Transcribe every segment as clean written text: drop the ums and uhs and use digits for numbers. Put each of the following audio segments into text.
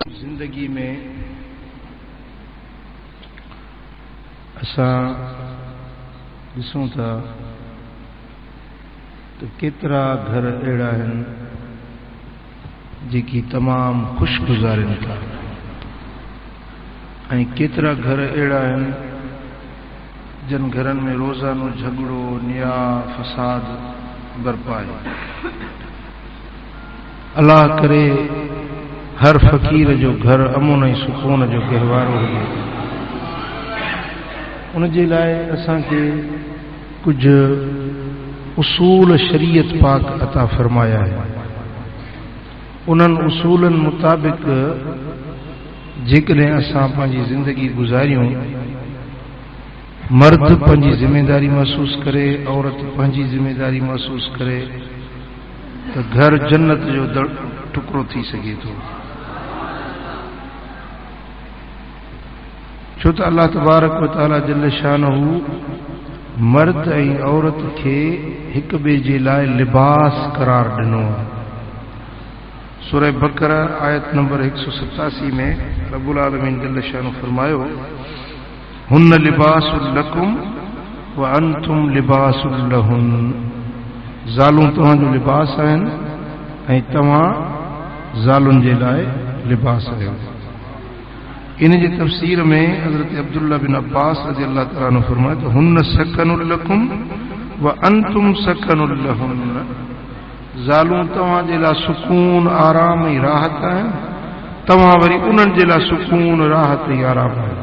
जिंदगी में असां ॾिसूं था तो केतिरा घर अहिड़ा आहिनि जेकी तमामु ख़ुशि गुज़ारनि था ऐं केतिरा घर अहिड़ा आहिनि जिन घरनि में रोज़ानो झगड़ो निया फसाद बरपा आहे। अल्लाह करे हर फ़क़ीर जो घर अमन ऐं सुकून जो गहवारो हुजे। उन जे लाइ असांखे कुझु उसूल शरीयत पाक अता फरमाया है। उन्हनि उसूलनि मुताबिक़ जेकॾहिं असां पंहिंजी ज़िंदगी गुज़ारियूं, मर्द पंहिंजी ज़िम्मेदारी महसूस करे, औरत पंहिंजी ज़िम्मेदारी महसूस करे, तो घर जन्नत जो टुकड़ो थी सके थो। छो त अल्लाह तबारक व तआला जल्ल शानहू मर्द ऐं औरत खे हिक ॿिए जे लाइ लिबास करार ॾिनो आहे। सूरह बकरा आयत नंबर 187 में रब्बुल आलमीन जल्ल शानहू फरमायो, हुन्न लिबासुल लकुम व अंतुम लिबासुल लहुन। ज़ालूं तव्हांजो लिबास आहिनि ऐं तव्हां ज़ालुनि जे लाइ लिबास आहियो। इन जी तफ़सीर में हज़रत अब्दुल्ला बिन अब्बास रज़ी अल्लाह तआला अन्हु फरमाए तो हुन्न सकनुल लकुम व अंतुम सकनुल लहुन। ज़ालूं तव्हां जे लाइ सुकून आराम ऐं राहत आहिनि, तव्हां वरी उन्हनि जे लाइ सुकून राहत ऐं आराम आहियो।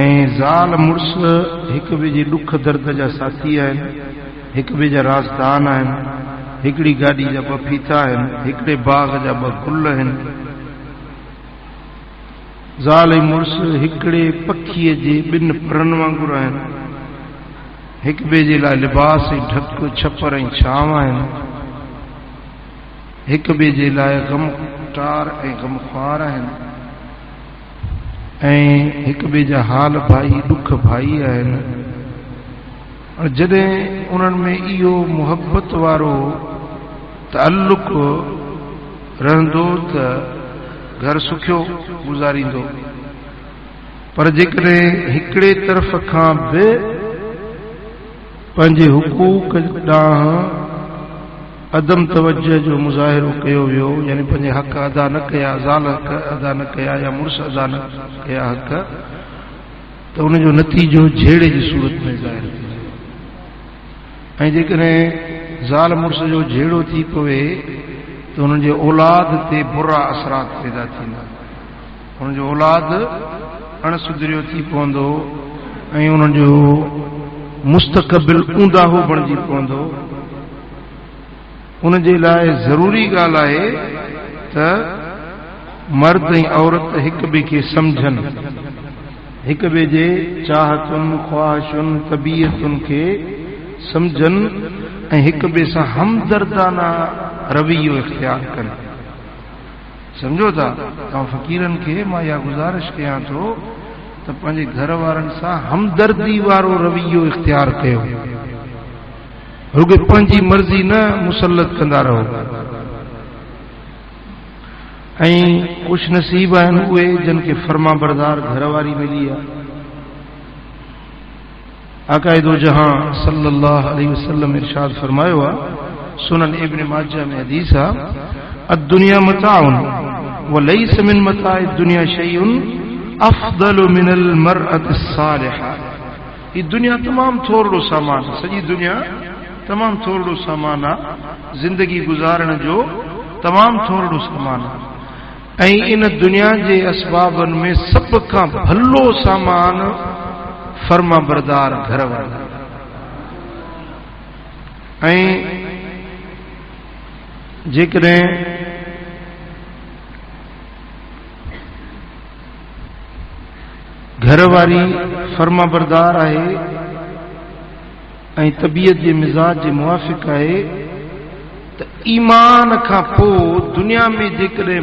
ऐं ज़ाल मुड़ुस हिक ॿिए जे ॾुख दर्द जा साथी आहिनि, हिक ॿिए जा राज़दान आहिनि, हिकिड़ी गाॾी जा ॿ फीथा आहिनि, हिकिड़े बाग़ जा ॿ गुल आहिनि। ज़ाल ऐं मुड़ुस हिकिड़े पखीअ जे ॿिनि परनि वांगुरु आहिनि, हिक ॿिए जे लाइ लिबास ऐं ढक छपर ऐं छांव आहिनि, हिक ॿिए जे लाइ ग़मटार ऐं ग़मख़्वार आहिनि ऐं हिक ॿिए जा हाल भाई ॾुख भाई आहिनि। जॾहिं उन्हनि में इहो मुहबत वारो ताल्लुक़ रहंदो त घर सुखियो गुज़ारींदो। पर जेकॾहिं हिकिड़े तरफ़ खां बि पंहिंजे हुकूक ॾांहुं अदम तवज्जो जो मुज़ाहिरो कयो वियो, यानी पंहिंजे हक़ अदा न कया, ज़ाल हक़ अदा न कया या मुड़ुस अदा न कया हक़, त उनजो नतीजो झेड़े जी सूरत में ज़ाहिर थींदो। ऐं जेकॾहिं ज़ाल मुड़ुस जो झेड़ो थी पवे त उन्हनि जे औलाद ते बुरा असरात पैदा थींदा। उन्हनि जो औलाद अणसुधरियो थी पवंदो ऐं उन्हनि जो मुस्तक़बिल ऊंदाहो बणिजी पवंदो। उन जे लाइ ज़रूरी ॻाल्हि आहे त मर्द ऐं औरत हिक ॿिए खे सम्झनि, हिक ॿिए जे चाहतुनि ख़्वाहिशुनि तबीयतुनि खे सम्झनि ऐं हिक ॿिए सां हमदर्दाना रवैयो इख्तियार कनि। सम्झो था, तव्हां फ़क़ीरनि खे मां इहा गुज़ारिश कयां थो त पंहिंजे घर वारनि सां हमदर्दी वारो रवैयो इख्तियार कयो, रुॻो पंहिंजी मर्ज़ी न मुसलत कंदा रहो। ऐं ख़ुशि नसीब आहिनि उहे जिन खे फर्मा बरदार घरवारी मिली आहे। आक़ाइदो जहां सल्लल्लाहु अलैहि वसल्लम इरशाद फरमायो आहे, सुनन इब्न माजा में हदीस आहे, अद्दुनिया मताउन व लैस मिन मताइ दुनिया शैउन अफदलु मिनल मरअति सालिहा। ये दुनिया तमाम थोरो सामान, सॼी दुनिया तमाम थोरो सामान आहे, जिंदगी गुज़ारण जो तमाम थोरो सामान आहे। ऐं इन दुनिया जे असबाबनि में सभ खां भलो सामान फर्मा बरदार घर वारा। ऐं जेकॾहिं घर वारी फर्मा बरदार आहे ऐं तबीयत जे मिज़ाज जे मुवाफ़िक़ आहे त ईमान खां पोइ दुनिया में जेकॾहिं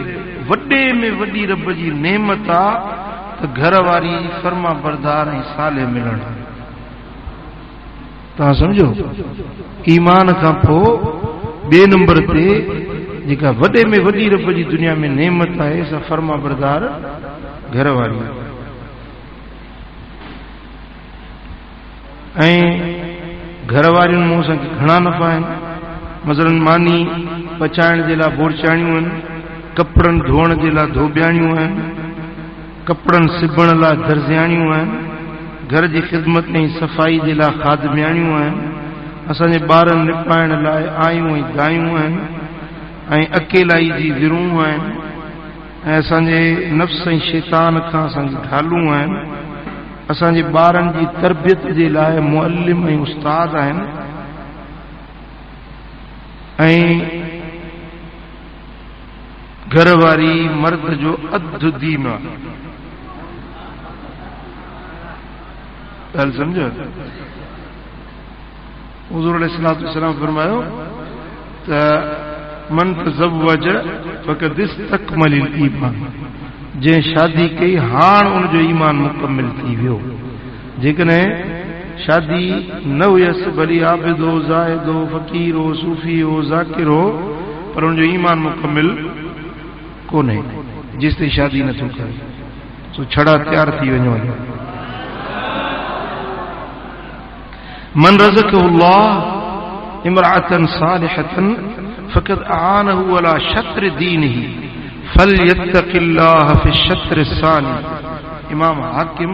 वॾे में वॾी रब जी नेमत आहे त घर वारी फर्मा बरदार ऐं साले मिलण। ता समझो ईमान का पो बे नंबर ते जेका वडे में वडी रब जी दुनिया में नेमत है सा फर्मा बरदार घर वाली घर वारियुनि में असांखे घणा नफ़ा आहिनि। मसलन मानी पचाइण जे लाइ बोरचाणियूं आहिनि, कपिड़नि धोअण जे लाइ धोबियाणियूं आहिनि, कपिड़नि सिबण लाइ दर्जियाणियूं आहिनि, घर जी ख़िदमत ऐं सफ़ाई जे लाइ खादमियाणियूं आहिनि, असांजे ॿारनि निपाइण लाइ आयूं ऐं दायूं आहिनि, ऐं अकेलाई जी विरूं आहिनि, ऐं असांजे नफ़्स ऐं शैतान खां असांजी ढालूं आहिनि, असांजे ॿारनि जी तरबियत जे लाइ मुअल्लिम ऐं उस्ताद आहिनि, ऐं घर वारी मर्द जो अधु दीन आहे। ॻाल्हि सम्झो? हुज़ूर अलैहिस्सलातु वस्सलाम फरमायो त मन तज़व्वज फ़क़द इस्तकमलिल ईमान, जंहिं शादी कई हाणे उनजो ईमान मुकमिल थी वियो। जेकॾहिं शादी न हुयसि भली आबिद हो, ज़ाहिद हो, फ़क़ीर हो, सूफ़ी हो, ज़ाकिर हो, पर उनजो ईमान मुकमिल कोन्हे जेसि ताईं शादी नथो करे, सो छड़ा तैयार थी वञो। मन रज़क़हुल्लाह इमराअतन सालिहतन फ़क़द आनहु अला शत्र दीनिही फलयत्तक़िल्लाह फ़ी शत्र सानी। इमाम हाकिम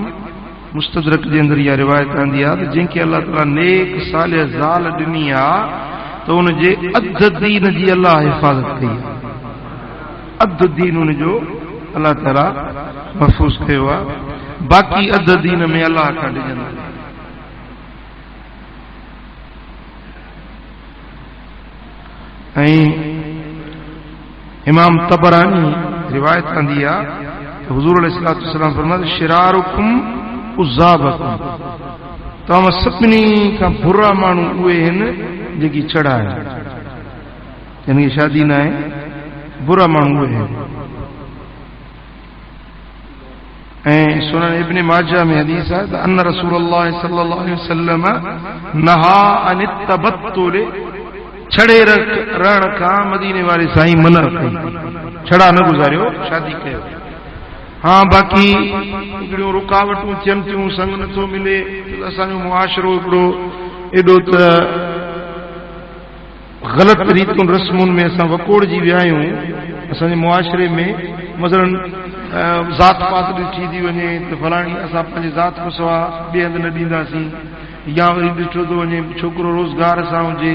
मुस्तदरक जे अंदर इहा रिवायत आंदी आहे त जंहिंखे अल्लाह ताला नेक सालिह ज़ाल ॾिनी आहे त उनजे अधु दीन जी अल्लाह हिफ़ाज़त कई आहे, अधु दीन उनजो अल्लाह ताला महफ़ूज़ कयो आहे, बाक़ी अधु दीन में अल्लाह खां ॾिजंदा। ऐं इमाम तबरानी रिवायत आंदी आहे त हुज़ूर अलैहिस्सलातु वस्सलाम फरमायो शिरारुकुम उज़ाबकुम, तव्हां सभिनी खां बुरा माण्हू उहे आहिनि जेकी छड़ा आहिनि, जिन खे शादी न आहे, बुरा माण्हू उहे आहिनि। ऐं सुनन इब्न माजा में हदीस आहे त अन रसूलुल्लाह सल्लल्लाहु अलैहि वसल्लम नहा अन तबत्तुल, छड़े रहण खां मदीने वारे साईं मना कई, छड़ा न गुज़ारियो, शादी कयो। हाँ बाक़ी हिकिड़ियूं रुकावटूं थियनि थियूं, संग नथो मिले, असांजो मुआशिरो हिकिड़ो एॾो त ग़लति रीतियुनि रस्मुनि में असां वकोड़जी विया आहियूं। असांजे मुआशिरे में मसलन ज़ात पात ॾिठी थी वञे त फलाणी असां पंहिंजे ज़ात खां सवाइ ॿिए हंधि न ॾींदासीं, या वरी ॾिठो थो वञे छोकिरो रोज़गार सां हुजे,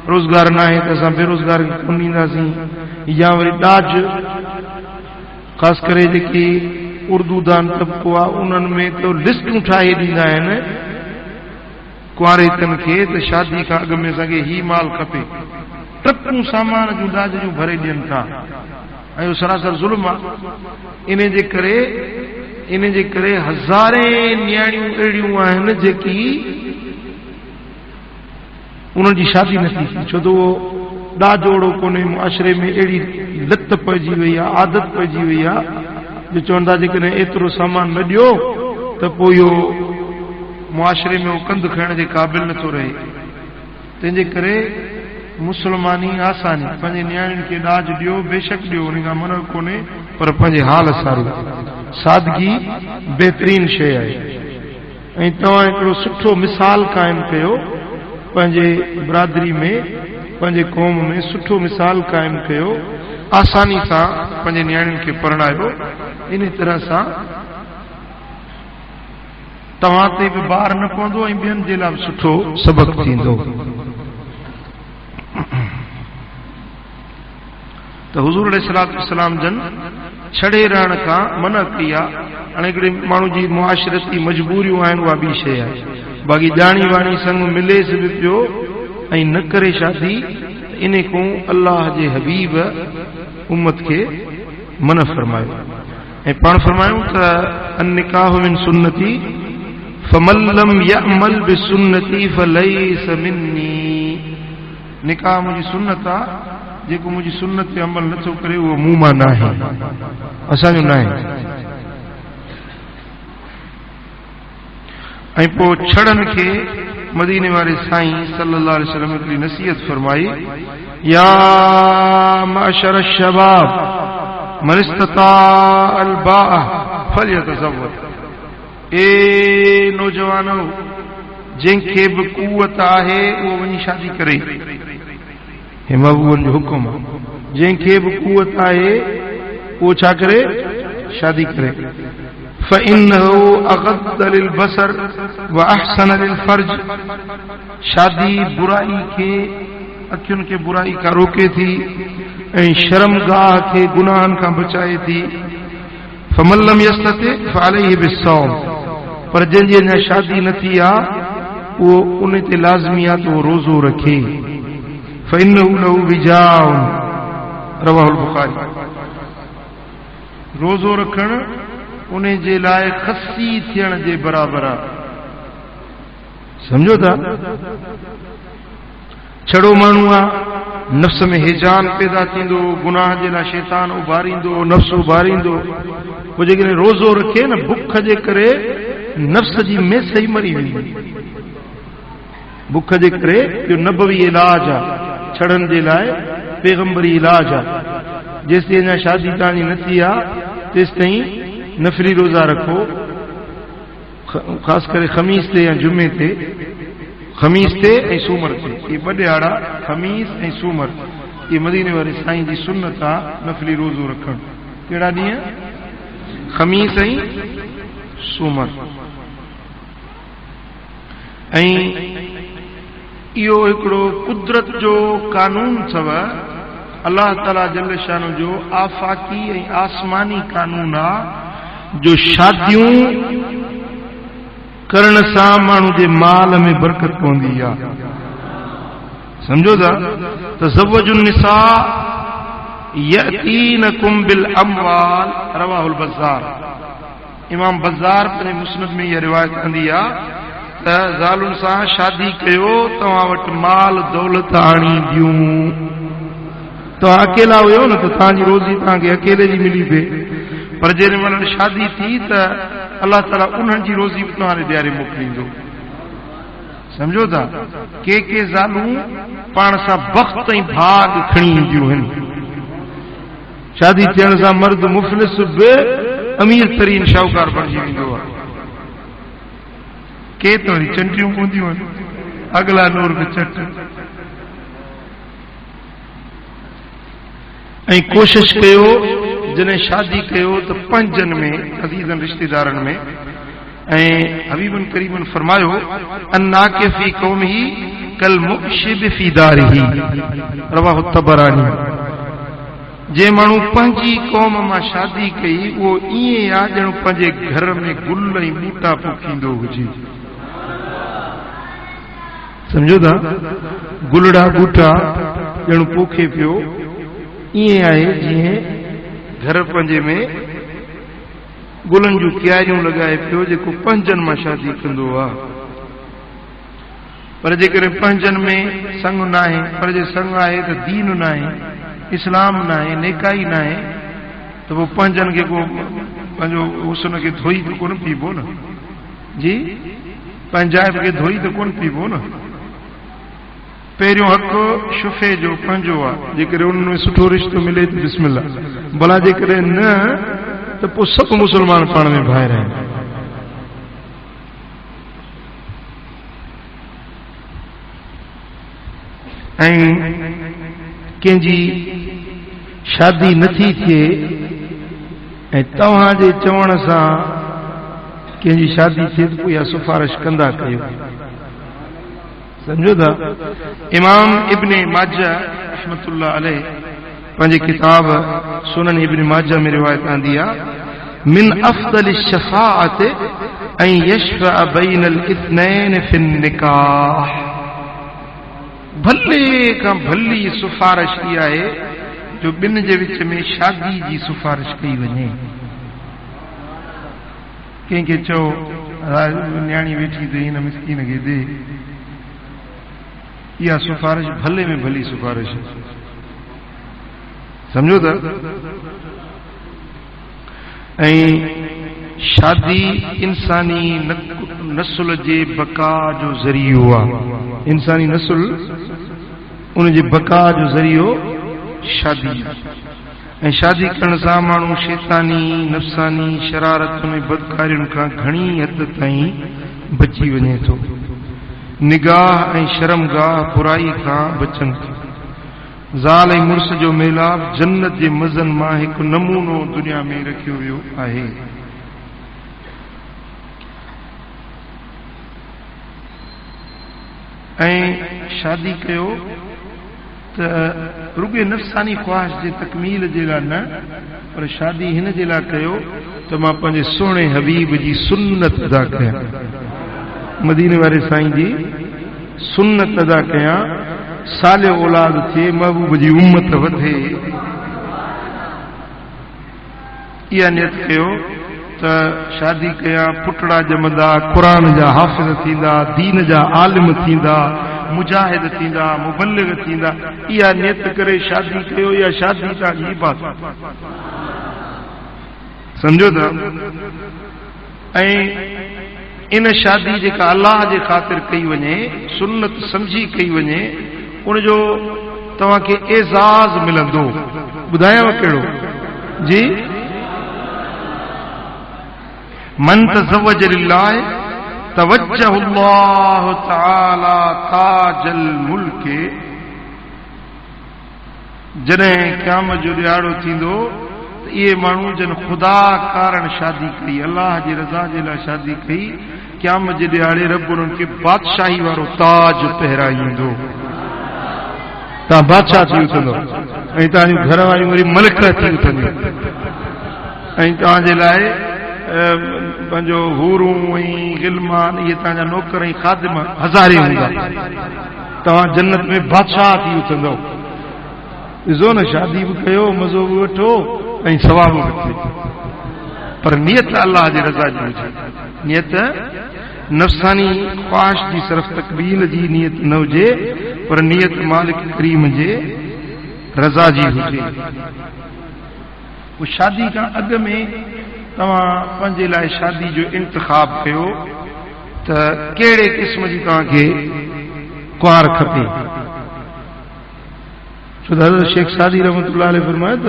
रोज़गार न आहे त असां बेरोज़गार खे कोन ॾींदासीं, या वरी ॾाज ख़ासि करे जेकी उर्दू दान तबिको आहे उन्हनि में त लिस्टूं ठाहे ॾींदा आहिनि कुंवारेतनि खे त शादी खां अॻु में असांखे ही माल खपे, ट्रकूं सामान जूं ॾाज जूं भरे ॾियनि था, ऐं इहो सरासर ज़ुल्म आहे। इन जे करे हज़ारे न्याणियूं अहिड़ियूं आहिनि जेकी उन्हनि जी शादी नथी थी, छो त उहो ॾाज ओड़ो कोन्हे, मुआशिरे में अहिड़ी लत पइजी वई आहे, आदत पइजी वई आहे जो चवनि था जेकॾहिं एतिरो सामान न ॾियो त पोइ इहो मुआशिरे में उहो कंधु खणण जे क़ाबिल नथो रहे। तंहिंजे करे मुस्लमानी आसानी, पंहिंजे नियाणियुनि खे ॾाज ॾियो, बेशक ॾियो, उन खां मना कोन्हे, पर पंहिंजे हाल सारो, सादगी बहितरीन शइ आहे। ऐं तव्हां हिकिड़ो सुठो मिसाल क़ाइमु कयो, पंहिंजे बिरादरी में, पंहिंजे क़ौम में सुठो मिसाल क़ाइमु कयो, आसानी सां पंहिंजे नियाणियुनि खे परणायो, इन तरह सां तव्हां ते बि ॿार न पवंदो ऐं ॿियनि जे लाइ बि सुठो सबक़ थींदो। त हुज़ूर अलैहिस्सलातु वस्सलाम जन छड़े रहण खां मना कई आहे। हाणे हिकिड़े माण्हू जी मुआशिरती मजबूरियूं आहिनि, उहा ॿी शइ आहे, बाक़ी ॼाणी वाणी संग मिलेसि बि पियो ऐं न करे शादी, इन खां अल्लाह जे हबीब उम्मत खे मन फरमायो। ऐं पाण फरमायूं त अन्निकाहु मिन सुन्नती फमन लम यअमल बिसुन्नती फलैस मिन्नी, निकाह मुंहिंजी सुन्नत आहे, जेको मुंहिंजी सुन्नत ते अमल नथो करे उहो मूं मां न आहे, असांजो न आहे। ऐं पोइ छड़नि खे मदीने वाले साईं सल्लल्लाहु अलैहि वसल्लम की नसीहत फरमाई, या माशर शबाब मन इस्तताअ अल बाअ फलयतज़व्वज। ए नौजवानो, जंहिंखे बि कुवत आहे उहो वञी शादी करे। हे महबूबनि जो हुकुम आहे, जंहिंखे बि कुवत आहे उहो छा करे? शादी करे। फ़इन्नहु अग़द्द लिलबसर व अहसन लिलफर्ज। शादी बुराई खे, अखियुनि खे बुराई खां रोके थी ऐं शर्मगाह खे गुनाहनि खां बचाए थी। फमन लम यस्तति फअलैहि बिस्सौम। पर जंहिंजी अञा शादी न थी आहे उहो उन ते लाज़मी आहे त उहो रोज़ो रखे। फ़इन्नहु लहू विजाउन रवाहुल बुखारी। रोज़ो रखणु उन जे लाइ खसी थियण जे बराबरि आहे। सम्झो था? छड़ो माण्हू आहे, नफ़्स में हिजान पैदा थींदो, गुनाह जे लाइ शैतान उभारींदो, नफ़्स उभारींदो। पोइ जेकॾहिं रोज़ो रखे न, बुख जे करे नफ़्स जी मेस ई मरी वेंदी। बुख जे करे इहो नबवी इलाज आहे, छड़नि जे लाइ पैगंबरी इलाज आहे। जेसिताईं अञा शादी तव्हांजी न थी आहे तेसिताईं नफ़ली रोज़ा रखो, ख़ासि करे ख़मीस ते या जुमे ते। ख़मीस ते ऐं सूमर ते, इहे ॿ ॾियारा, ख़मीस ऐं सूमर। इहे मदीने वारे साईं जी सुन्नत आहे नफ़ली रोज़ो रखणु। कहिड़ा ॾींहं? ख़मीस ऐं सूमर। ऐं इहो हिकिड़ो कुदरत जो कानून अथव, अल्लाह ताला जल शानो जो आफ़ाकी ऐं आसमानी कानून आहे, जो शादियूं करण सां माण्हू जे माल में बरकत पवंदी आहे। सम्झो था? तज़व्वजुन निसा यअतीनकुम बिल अमवाल रवाहुल बज़ार। इमाम बज़ार पंहिंजे मुस्नद में इहा रिवायत कंदी आहे त ज़ालुनि सां शादी कयो, तव्हां वटि माल दौलत आणी ॾियूं। तव्हां अकेला हुयो न त तव्हांजी रोज़ी तव्हांखे अकेले जी मिली पए, पर जॾहिं महिल शादी थी त अल्लाह ताला उन्हनि जी रोज़ी बि तव्हांजे ॾियारे मोकिलींदो। सम्झो था? के ज़ालूं पाण सां बख़्त ऐं भाग खणी ईंदियूं आहिनि। शादी थियण सां मर्द मुफ़लिस बि अमीर तरीन शाहूकार बणिजी वेंदो आहे। के त वरी चंटियूं पवंदियूं आहिनि, अगला नूर बि चट। ऐं कोशिश कयो जॾहिं शादी कयो त पंजनि में, अज़ीज़नि रिश्तेदारनि में। ऐं हबीबन करीमन फरमायो, अन्नाकिफ़ी क़ौमिही कल मुशिब फी दारिही रवाहु तबरानी। जे माण्हू पंहिंजी क़ौम मां शादी कई उहो ईअं आहे ॼण पंहिंजे घर में गुल ऐं ॿूटा पोखींदो हुजे। सम्झो था? गुलड़ा ॿूटा ॼण पोखे पियो, ईअं आहे जीअं घर पंहिंजे में गुलनि जूं क्यारियूं लॻाए पियो, जेको पंजनि मां शादी कंदो आहे। पर जेकॾहिं पंजनि में संग न आहे, पर जे संग आहे त दीन न आहे, इस्लाम न आहे, नेकाई न आहे, त पोइ पंजनि खे को पंहिंजो हुस्न खे धोई त कोन पीबो न जी, पंहिंजाइब खे धोई त कोन पीबो न। पहिरियों हक़ शुफ़े जो पंहिंजो आहे, जेकॾहिं उनमें सुठो रिश्तो मिले त बिस्मिल्ला, भला जेकॾहिं न त पोइ सभु मुस्लमान पाण में भाइर आहिनि। ऐं कंहिंजी शादी नथी थिए ऐं तव्हांजे चवण सां कंहिंजी शादी थिए त पोइ इहा सिफारिश कंदा कयो। सम्झो था? इमाम इब्ने माजा रहमतुल्लाह अलैह पंहिंजे किताब सुनन इब्ने माजा में रिवायत आंदी आहे, मिन अफ़्ज़ल शफ़ाअत ऐं यशफ़अ बैनल इत्नैन फ़िन निकाह। भले खां भली सिफारिश इहा आहे जो ॿिनि जे विच में शादी जी सिफारिश कई वञे। कंहिंखे चओ न्याणी वेठी त हिन मिसकीन खे दे, इहा सिफारिश भले में भली सिफारिश है। समझो था? ऐं शादी इंसानी नस्ल जे बका जो ज़रियो आहे। इंसानी नस्ल उन जे बका जो ज़रियो शादी ऐं शादी करण सां माण्हू शैतानी नफ़्सानी शरारत में बदकारियुनि खां घणी हद ताईं बची वञे थो। निगाह ऐं शर्मगाह बुराई खां बचनि थो। ज़ाल ऐं मुड़ुस जो मेलाप जन्नत जे मज़नि मां हिकु नमूनो दुनिया में रखियो वियो आहे। ऐं शादी कयो त रुगे नफ़्सानी ख्वाहिश जे तकमील जे लाइ न, पर शादी हिन जे लाइ कयो त मां पंहिंजे सुहिणे हबीब जी सुन्नत अदा कयां, मदीने वारे साईं जी सुन्नत अदा कयां, साले औलाद थिए, महबूब जी उम्मत वधे। इहा नियत कयो त शादी कयां, पुटड़ा ॼमंदा, क़ुरान जा हाफ़िज़ थींदा, दीन जा आलिम थींदा, मुजाहिद थींदा, मुबल्लिग थींदा। इहा नियत करे शादी कयो। इहा शादी तव्हांजी इबादत, सम्झो था। ऐं इन शादी जेका अलाह जे ख़ातिर कई वञे, सुन्नत सम्झी कई वञे, उनजो तव्हांखे एज़ाज़ मिलंदो। ॿुधायांव कहिड़ो? जी, मन तज़व्वज लिल्लाह तवज्जहु अल्लाह तआला ताजल मुल्क। जॾहिं क़यामत जो ॾियारो थींदो त इहे माण्हू जन ख़ुदा कारण शादी कई, अलाह जी रज़ा जे लाइ शादी कई, क़यामत जे ॾियारे रब उन्हनि खे बादशाही वारो ताज पहिराईंदो। तव्हां बादशाह थी उथंदो ऐं तव्हांजूं घर वारियूं वरी मलिक थी उथंदियूं ऐं तव्हांजे लाइ पंहिंजो हूरूं ऐं गिलमान इहे तव्हांजा नौकर ऐं ख़ादिम हज़ारे हूंदा। तव्हां जन्नत में बादशाह थी उथंदो। ॾिसो न, शादी बि कयो, मज़ो बि वठो ऐं सवाब बि थिए, पर नियत अलाह जी रज़ा जी हुजे। नियत नफ़्सानी ख्वाहिश जी सिर्फ़ तकबील जी नियत न हुजे, पर नियत मालिक करीम जे रज़ा जी हुजे। उहो शादी खां अॻु में तव्हां पंहिंजे लाइ शादी जो इंतिखाब कयो त कहिड़े क़िस्म जी तव्हांखे कुंवार खपे। छो त हज़रत शेख सादी रहमतुल्लाह अलैह फरमाए त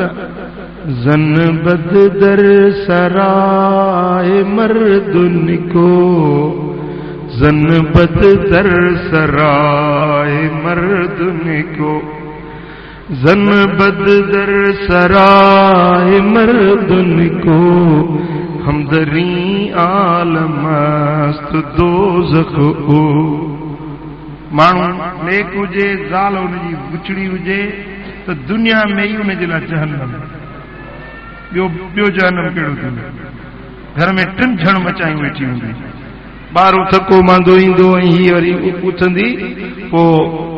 ज़न बद दर सराय मर्दुन को, ज़न बद दर सराय मर्दुन को, ज़न बद दर सराय मर्दुन को, हमदरी आलमस्त दोज़ख ओ। माण्हू नेक हुजे, ज़ाल हुनजी बुचड़ी हुजे त दुनिया में ई हुनजे लाइ जहन्नम। ॿियो जहन्नम कहिड़ो थींदो? घर में टिन झण मचायूं वेठी हूंदी, ॿारु थको मांदो ईंदो ऐं हीअ वरी उथंदी, पोइ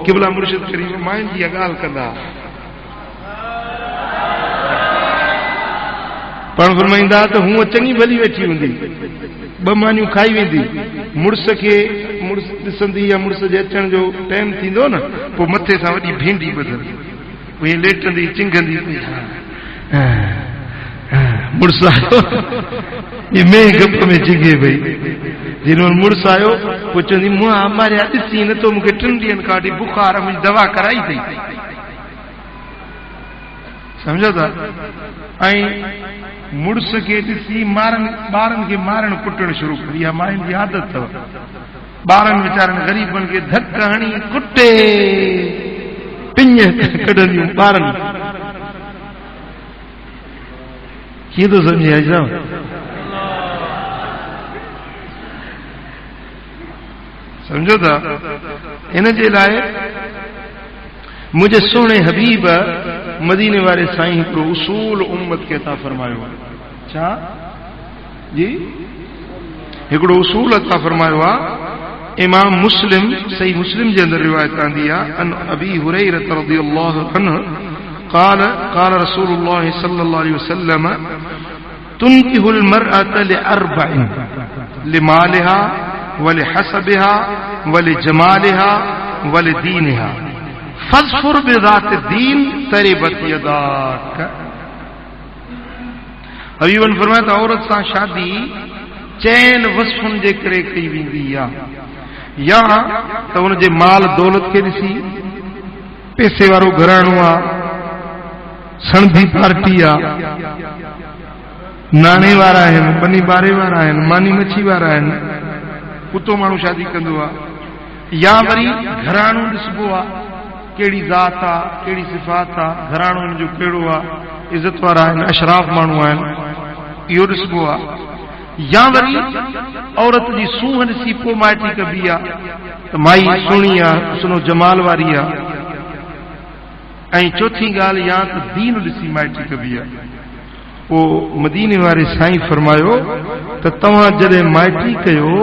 क़िबला मुर्शिद करीम मायुनि जी ॻाल्हि कंदा। पाण फरमाईंदा त हूअ चङी भली वेठी हूंदी, ॿ मानियूं खाई वेंदी, मुड़ुस खे मुड़ुस ॾिसंदी या मुड़ुस जे अचण जो टाइम थींदो न, पोइ मथे सां वॾी भेंडी ॿधंदी, पोइ ईअं लेटंदी चिंगंदी, मुड़ुस आयो में गप में चिंगे पई। जिन मुड़ुस आयो पोइ चवंदी मूं मारिया ॾिसी नथो, मूंखे 3 ॾींहंनि खां वठी बुखार, मुंहिंजी दवा कराई अथई। सम्झो था? ऐं मुड़ुस खे ॾिसी ॿारनि खे मारणु कुटणु शुरू करी। इहा मायुनि जी आदत अथव। ॿारनि वीचारनि ग़रीबनि खे धक हणी कुटे पिञ कढंदियूं ॿारनि। कीअं थो सम्झे अॼु? सम्झो था? इन जे लाइ मुंहिंजे सुहिणे हबीब मदीने वारे साईं हिकिड़ो उसूल उम्मत खे अता फरमायो आहे। छा जी? हिकिड़ो उसूल अता फरमायो आहे। इमाम मुस्लिम, सही मुस्लिम जे अंदरि रिवायत आंदी आहे, अन अबी हुरैरा रज़ियल्लाहु अन्हु قال قال رسول الله صلى الله عليه وسلم تنكح المرأة لأربع: لمالها ولحسبها ولجمالها ولدينها فاظفر بذات الدين تربت يداك। हबीबन फरमाया त औरत सां शादी चैन वसफुनि जे करे कई वेंदी आहे, या त उन जे माल दौलत खे ॾिसी पैसे वारो घराणो आहे, सणधी पार्टी आहे, नाणे वारा आहिनि, पनी ॿारे वारा आहिनि, मानी मच्छी वारा आहिनि, उतो माण्हू शादी कंदो आहे। या वरी घराणो ॾिसबो आहे, कहिड़ी ज़ात आहे, कहिड़ी सिफ़ात आहे, घराणो हुन जो कहिड़ो आहे, इज़त वारा आहिनि, अशराफ माण्हू आहिनि, इहो ॾिसबो आहे। या वरी औरत जी सूंहं ॾिसी पोइ माइटी कबी आहे, त माई सुहिणी आहे, हुस्नो जमाल वारी आहे। ऐं चौथी ॻाल्हि या त दीन ॾिसी माइटी कबी आहे। पोइ मदीने वारे साईं फरमायो त तव्हां जॾहिं माइटी कयो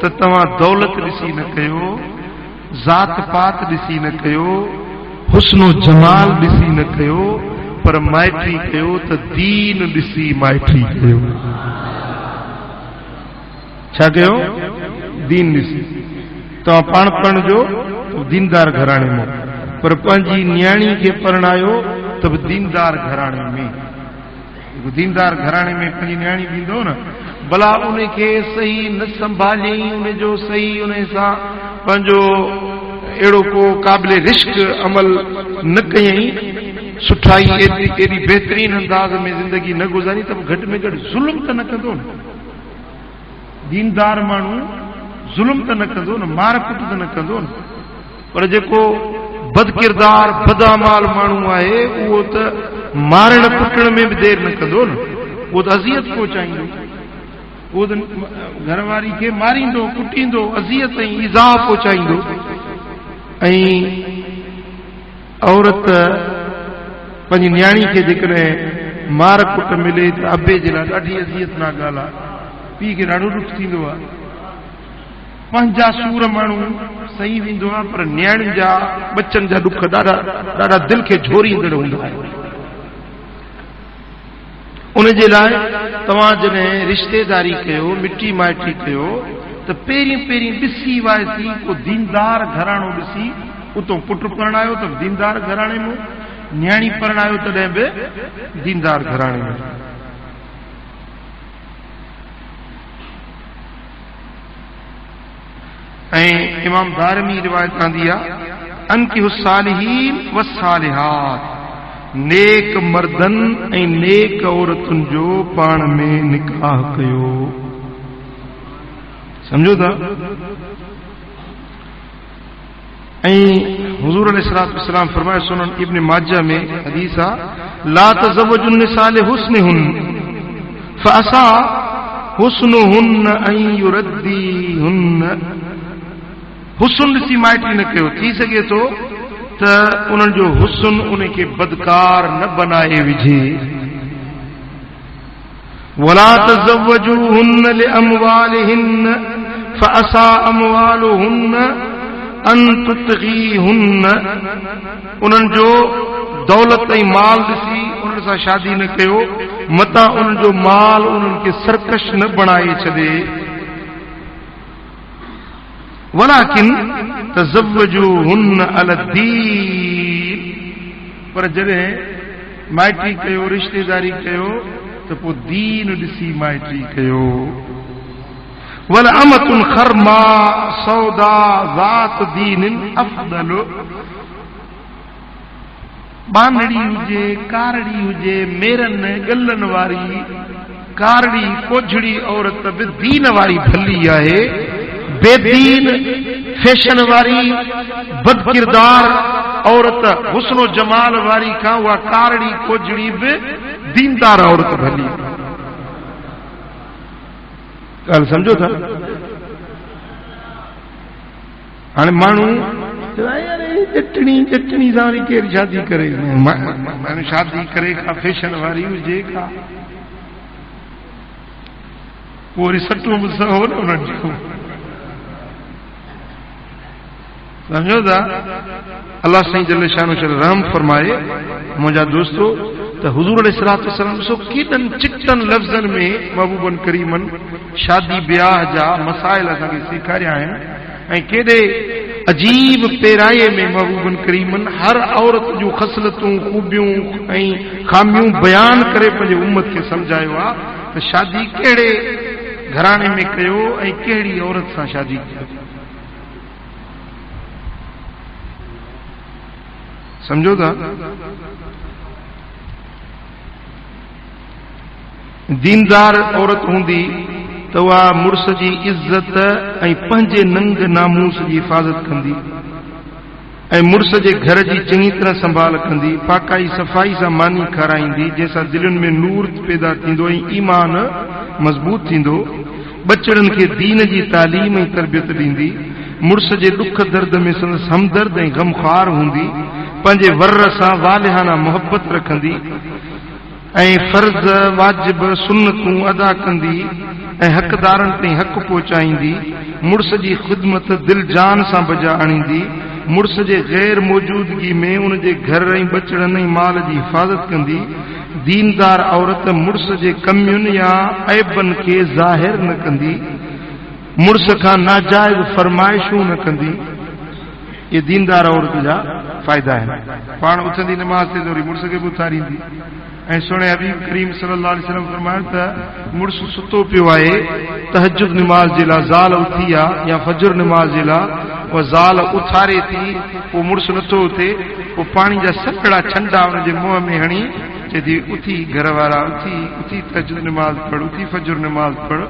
त तव्हां दौलत ॾिसी न कयो, ज़ात पात ॾिसी न कयो, हुस्नो जमाल ॾिसी न कयो, पर माइटी कयो त दीन ॾिसी माइटी कयो। छा कयो? दीन ॾिसी। तव्हां पाण पढ़जो दीनदार घराणे में, पर पंहिंजी न्याणी खे परणायो त बि दीनदार घराणे में। दीनदार घराणे में पंहिंजी न्याणी ॾींदो न, भला उनखे सही न संभालियईं, उन जो सही उन सां पंहिंजो अहिड़ो को क़ाबिल रिश्क अमल न कयईं, सुठाई एॾी बहितरीन अंदाज़ में ज़िंदगी न गुज़ारी, त घटि में घटि ज़ुल्म त न कंदो न। दीनदार माण्हू ज़ुल्म त न कंदो न, मार कुट त न कंदो न। पर जेको बदकिरदार बदअमाल माण्हू आहे, उहो त मारण कुटण में बि देर न कंदो न, उहो त अज़ियत पहुचाईंदो, उहो त घरवारी खे मारींदो, कुटींदो, अज़ियत ऐं ईज़ा पहुचाईंदो। ऐं औरत पंहिंजी न्याणी खे जेकॾहिं मार कुट मिले त अबे जे लाइ ॾाढी अज़ियतनाक ॻाल्हि आहे, पीउ खे ॾाढो ॾुख थींदो आहे। पंहिंजा सूर माण्हू सही वेंदो आहे, पर न्याणियुनि जा बचनि जा ॾुख ॾाढा ॾाढा दिलि खे झोरींदड़ हूंदा आहिनि। उन जे लाइ तव्हां जॾहिं रिश्तेदारी कयो, मिटी माइटी कयो, त पहिरीं पहिरीं ॾिसी वायसी को दीनदार घराणो ॾिसी उतो पुटु परणायो त दीनदार घराणे में, न्याणी परणायो तॾहिं बि दीनदार घराणे में। ऐं इमाम दारमी रिवायत आंदी आहे, अनकिहु सालिहीन व सालिहात, नेक मर्दन ऐं नेक औरतुनि जो पाण में निकाह कयो। समझो था? ऐं हुज़ूर अलैहिस्सलातु वस्सलाम फरमाए, सुनन इब्न माजा में हदीस आहे, ला तज़व्वजु निसा लिहुस्निहुन फअसा हुस्नुहुन अन युरद्दीहुन। हुस्न ॾिसी माइटी न कयो, थी सघे थो त उन्हनि जो हुस्न उनखे बदकार न बनाए विझे। वला तज़व्वजूहुन लिअमवालिहिन फअसा अमवालुहुन अन तुतगीहुन। उन्हनि जो दौलत ऐं माल ॾिसी उन्हनि सां शादी न कयो, मतां उन्हनि जो माल उन्हनि खे सरकश न बणाए छॾे। वलाकिन तज़व्वजूहुन अला दीन, पर जॾहिं माइटी कयो, रिश्तेदारी कयो, त पोइ दीन ॾिसी माइटी कयो। वल अमतुन खरमा सौदा ज़ात दीनिन अफ़दल। बानड़ी हुजे, कारड़ी हुजे, मेरन गलन वारी कारड़ी कोझड़ी औरत बि दीन वारी भली आहे। बेदीन फैशन वारी बदकिरदार औरत हुस्नो जमाल वारी खां उहा कारड़ी कोझड़ी बि दीनदार औरत भली। ॻाल्हि सम्झो था? हाणे माण्हू चटणी चटणी सां वरी केरु शादी करे? माण्हू शादी करे का फैशन वारी हुजे का, पोइ वरी सटूं बि सहो न उन्हनि जो। समझो था? अल्लाह साईं जल शानो रहम फरमाए, मुंहिंजा दोस्तो, त हुज़ूर अलैहिस्सलातु वस्सलाम ॾिसो केॾनि चिकटनि लफ़्ज़नि में महबूबन करीमन शादी ब्याह जा मसाइल असांखे सेखारिया आहिनि, ऐं केॾे अजीब पेराए में महबूबन करीमन हर औरत जूं ख़सलतूं, खूबियूं ऐं खामियूं बयान करे पंहिंजे उम्मत खे सम्झायो आहे त शादी कहिड़े घराणे में कयो ऐं कहिड़ी औरत सां शादी कयो। समझो था? दीनदार औरत हूंदी त उहा मुड़ुस जी इज़त ऐं पंहिंजे नंग नामूस जी हिफ़ाज़त कंदी ऐं मुड़ुस जे घर जी चङी तरह संभाल कंदी, पाकाई सफ़ाई सां मानी खाराईंदी, जंहिंसां दिलनि में नूर पैदा थींदो ऐं ईमान मज़बूत थींदो। बचड़नि खे दीन जी तालीम ऐं तरबियत ॾींदी, मुड़ुस जे ॾुख दर्द में संदसि हमदर्द ऐं गमख़ार हूंदी, पंहिंजे वर सां वालिहाना मोहबत रखंदी ऐं फर्ज़ वाजिब सुन्नतूं अदा कंदी ऐं हक़दारनि ताईं हक़ पहुचाईंदी, मुड़ुस जी ख़िदमत दिल जान सां बजा आणींदी, मुड़ुस जे गैर मौजूदगी में उन जे घर ऐं बचड़नि ऐं माल जी हिफ़ाज़त कंदी। दीनदार औरत मुड़ुस जे कमियुनि या ऐबनि खे ज़ाहिर न कंदी, मुड़ुस खां नाजाइज़ फरमाइशूं न कंदी। ये दीनदार औरत जा फ़ाइदा आहिनि। पाण उथंदी नमाज़ ते वरी मुड़ुस खे बि उथारींदी। ऐं सुहिणे हबीब करीम सल्लल्लाहु अलैहि वसल्लम फरमायो त मुड़ुस सुतो पियो आहे, तहज्जुद निमाज़ जे लाइ ज़ाल उथी आहे या फजर निमाज़ जे लाइ, उहा ज़ाल उथारे थी, पोइ मुड़ुस नथो उथे, पोइ पाणी जा सकड़ा छंडा हुनजे मुंहं में हणी चए थी उथी घर वारा उथी तहज्जुद निमाज़ पढ़, उथी फजर निमाज़ पढ़।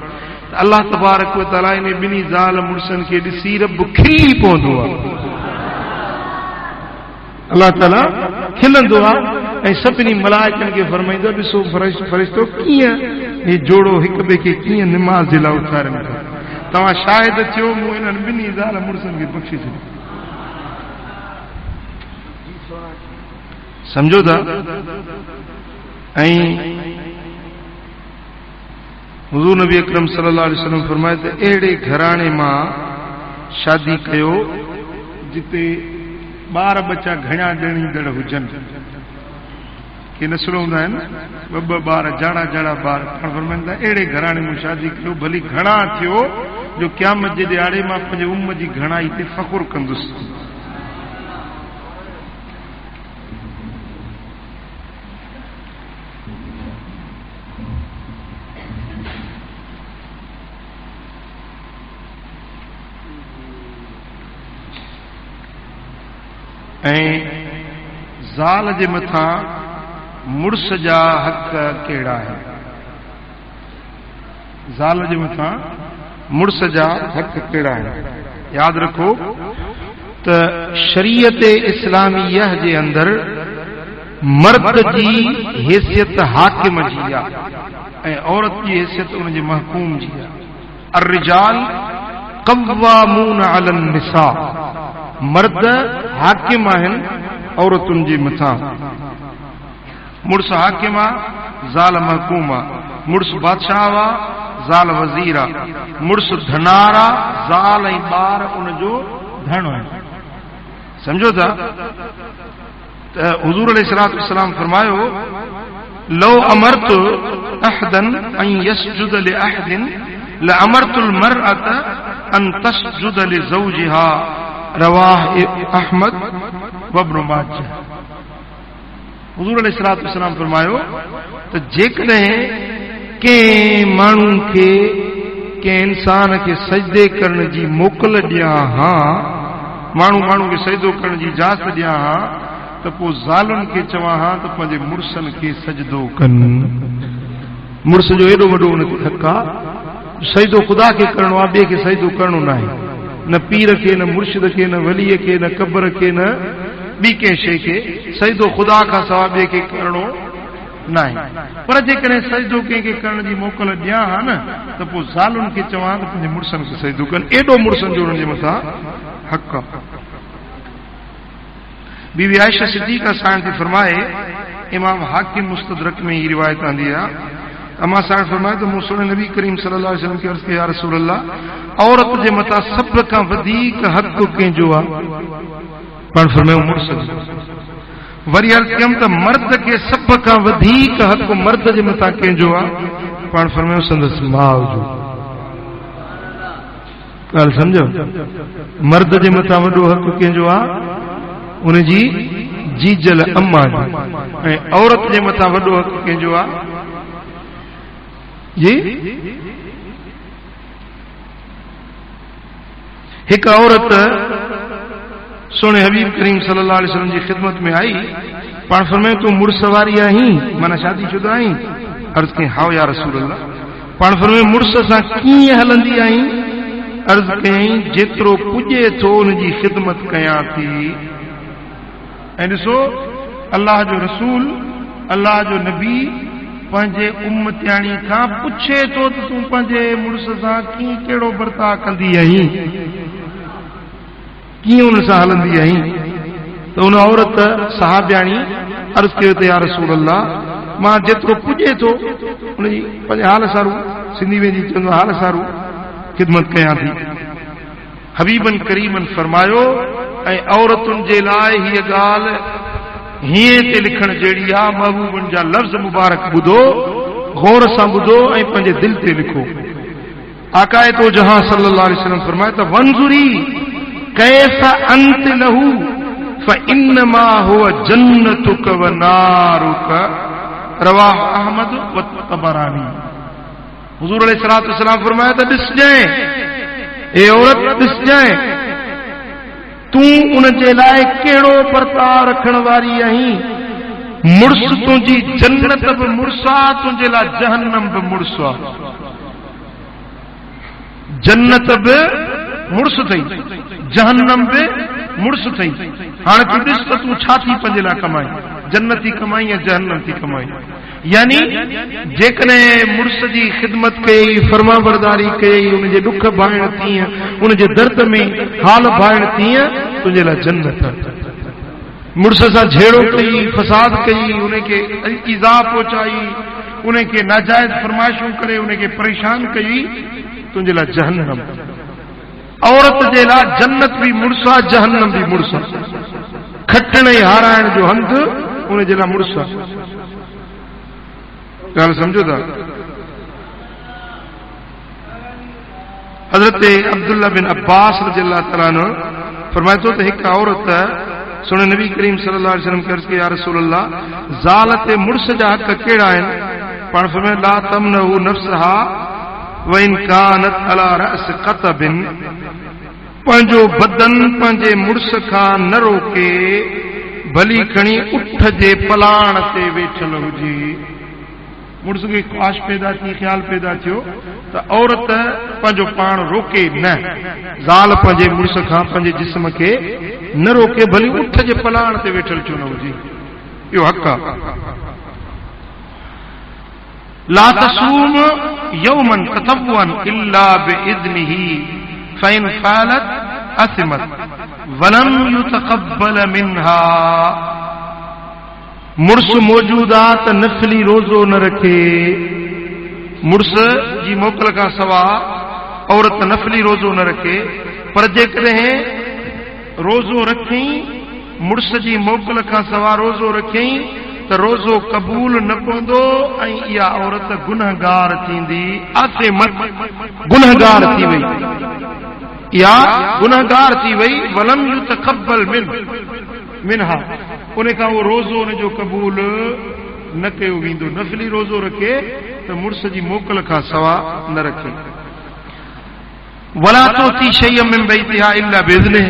त अल्लाह तबारक व तआला इन ॿिन्ही ज़ाल मुड़ुसनि खे ॾिसी रब खिली पवंदो आहे। अल्लाह ताला खिलंदो आहे ऐं सभिनी मलाइकनि खे फरमाईंदो, ॾिसो फ़रिश्तो कीअं हे जोड़ो हिक ॿिए खे कीअं निमाज़ जे लाइ उथारनि था। तव्हां शाहिद थियो, मूं इन्हनि ॿिन्ही ज़ाल मुड़ुसनि खे बख़्शे छॾियो। समझो था? ऐं हुज़ूर नबी अकरम सल्लल्लाहु अलैहि वसल्लम फरमाए त अहिड़े घराणे मां शादी कयो जिते ॿार बच्चा घणा ॼणींदड़ हुजनि। के नसुल हूंदा आहिनि, ॿ ॿार जाड़ा जाड़ा ॿार। पाण फरमाईंदा अहिड़े घराणे में शादी कयो भली घणा थियो जो क़यामत जे ॾियारे मां पंहिंजे उम्मत जी घणाई ते फ़ख़ुरु कंदुसि। ऐं ज़ाल जे मथां मुड़ुस जा हक़ कहिड़ा आहिनि? ज़ाल जे मथां मुड़ुस जा हक़ कहिड़ा आहिनि? यादि रखो त शरीयत इस्लामियह जे अंदरि मर्द जी हैसियत हाकिम जी आहे ऐं औरत जी हैसियत उन जे महकूम जी आहे। अर्रिजाल क़व्वामून अलन निसा, मर्द हाकिम आहिनि औरतुनि जे मथां। मुड़ुस हाकिम आहे, ज़ाल महकूम आहे। मुड़ुस बादशाह आहे, ज़ाल वज़ीर आहे। मुड़ुस धनार आहे, ज़ाल ऐं ॿार उनजो धन आहे। समझो था? त हुज़ूर अलैहिस्सलातु वस्सलाम फरमायो, लौ अमरतु अहदन अन यसजुद लिअहदिन लअमरतुल मरअत अन तस्जुद लिज़ौजिहा, रवाह अहमद व इब्न माजा। हुज़ूर अलैहिस्सलातु वस्सलाम फरमायो त जेकॾहिं कंहिं माण्हू खे कंहिं इंसान खे सजदे करण जी मोकल ॾियां हा, माण्हू खे सजदो करण जी इजाज़त ॾियां हा, त पोइ ज़ालुनि खे चवां हा त पंहिंजे मुड़ुसनि खे सजदो कनि। मुड़ुस जो एॾो वॾो उनखे हक़ आहे। सजदो ख़ुदा खे करणो आहे, ॿिए खे सजदो करणो न आहे। न पीर खे, न मुर्शिद खे, न वलीअ खे, न क़ब्र खे, न ॿी कंहिं शइ खे। सजदो ख़ुदा खां सवाइ ॿिए खे करणो न आहे। पर जेकॾहिं सजदो कंहिंखे करण जी मोकल ॾियां हा न, त पोइ ज़ालुनि खे चवां त पंहिंजे मुड़ुसनि खे सजदो कनि। एॾो मुड़ुसनि जो उन्हनि जे मथां हक़ आहे। बीबी आयशा सिद्दीक़ा साहिब थी फरमाए, इमाम हाकिम मुस्तदरक में ही रिवायत आंदी आहे, अमा साहिब फरमाए त मूं सुहिणे नबी करीम सल्लल्लाहु अलैहि वसल्लम खे अर्ज़ कयो, या रसूल अल्लाह, औरत जे मथां सभ खां वधीक हक़ कंहिंजो आहे? पाण फरमायो मुड़ुस जो। वरी अर्ज़ कयमि त मर्द खे सभ खां वधीक हक़ मर्द जे मथां कंहिंजो आहे? पाण फरमायो संदसि माउ जो। ॻाल्हि सम्झो? मर्द जे मथां वॾो हक़ कंहिंजो आहे? उनजी जीजल अम्मा जो। ऐं औरत जे मथां वॾो हक़ कंहिंजो आहे? जी एक औरत सोने हबीब करीम सल्लल्लाहु अलैहि वसल्लम की खिदमत में आई। पाण फरमाए तू मुड़स वारी आहीं, माना शादीशुदा आहीं? अर्ज कई हाओ या रसूल अल्लाह। पाण फरमाए मुड़स सां कीअं हलंदी आहीं? अर्ज कई जेतिरो पुॼे थो उन जी खिदमत कयां थी। ऐं ॾिसो अल्लाह जो रसूल, अल्लाह जो नबी पंहिंजे उम्मतियाणी खां पुछे थो त तूं पंहिंजे मुड़स सां कीअं कहिड़ो बर्ताव कंदी आहीं, कीअं उन सां हलंदी आहीं? त उन औरत सहाबियाणी अर्ज़ कयो त या रसूल अल्लाह, मां जेतिरो पुॼे थो उनजी पंहिंजे हाल सारू, सिंधी में जी चवंदो हाल सारू खिदमत कयां थी। हबीबन करीमन फरमायो ऐं औरतुनि जे लाइ हीअ ॻाल्हि हीअं ते लिखण जहिड़ी आहे, महबूबन जा लफ़्ज़ मुबारक ॿुधो, गौर सां ॿुधो ऐं पंहिंजे दिलि ते लिखो। आकाए तो जहां सल्लल्लाहु अलैहि वसल्लम फरमाए त वंज़ुरी कैफ़ अंत लहू फइन्नमा हुव जन्नतुक व नारुक, रवाह अहमद व तबरानी। हुज़ूर अलैहिस्सलातु वस्सलाम फरमाया त ॾिस जाए ए औरत, ॾिस जाए तूं उन जे लाइ कहिड़ो बर्ताव रखण वारी आहीं। मुड़स तुंहिंजी जन्नत बि मुड़स आहे, तुंहिंजे लाइ जहन्नम बि मुड़स आहे। जन्नत बि मुड़स अथई, जहन्नम बि मुड़स अथई। हाणे तूं ॾिस त तूं छा थी पंहिंजे लाइ कमाई, जन्नत थी कमाई या जहन्नम थी कमाई। यानी जेकॾहिं मुड़स जी खिदमत कई, फर्माबरदारी कई, उनजे ॾुख भाइण तीअं, उनजे दर्द में हाल भाइण तीअं तुंहिंजे लाइ जन्नत। मुड़स सां झेड़ो कई, फसाद कई, उनखे ईज़ा पहुचाई, उनखे नाजायज़ फरमाइशूं करे उनखे परेशान कई, तुंहिंजे लाइ जहन्नम। औरत जे लाइ जन्नत बि मुड़स आहे, जहन्नम बि मुड़स आहे। खटण ऐं हाराइण जो हंधु उनजे लाइ मुड़स आहे। ॻाल्हि सम्झो था? हज़रत अब्दुल्ला बिन अब्बास रज़ियल्लाहु तआला अन्हु फरमाए थो त हिकु औरत सुने नबी करीम सल्लल्लाहु अलैहि वसल्लम अर्ज़ कई या रसूल अल्लाह, ज़ाल ते मुड़स जा हक़ कहिड़ा आहिनि? पाण फरमाए ला तमनहु नफ्सहा व इन कानत अला रअस क़तबिन, पंहिंजो बदन पंहिंजे मुड़स खां न रोके, भली खणी उठ जे पलाण ते वेठल हुजे। मुड़स खे ख्वाहिश पैदा थी, ख़्याल पैदा थियो त औरत पंहिंजो पाण रोके न, ज़ाल पंहिंजे मुड़स खां पंहिंजे जिस्म खे न रोके, भली उठ जे पलाण ते वेठल छो न हुजे। इहो हक़ आहे। ला तसूम यौमन ततव्वन इल्ला बिइज़्निही फइन फ़अलत असिमत वलम युतक़ब्बल मिन्हा। मुड़स मौजूद आहे त नफ़ली रोज़ो न रखे। मुड़स जी मोकल खां सवा औरत नफ़ली रोज़ो न रखे, पर जेकॾहिं रोज़ो रखई, मुड़स जी मोकल खां सवा रोज़ो रखई त रोज़ो क़बूल न पवंदो ऐं इहा औरत गुनहगार थींदी। आसिमत, गुनहगार थी वई, इहा गुनहगार थी वई। वलम युतक़ब्बल मिन्हा, उन खां उहो रोज़ो उनजो क़बूल न कयो वेंदो। नफ़ली रोज़ो रखे त मुड़स जी मोकल खां सवा न रखे। वला तुती शैअन मिन बैतिहा इल्ला बिइज़्निह,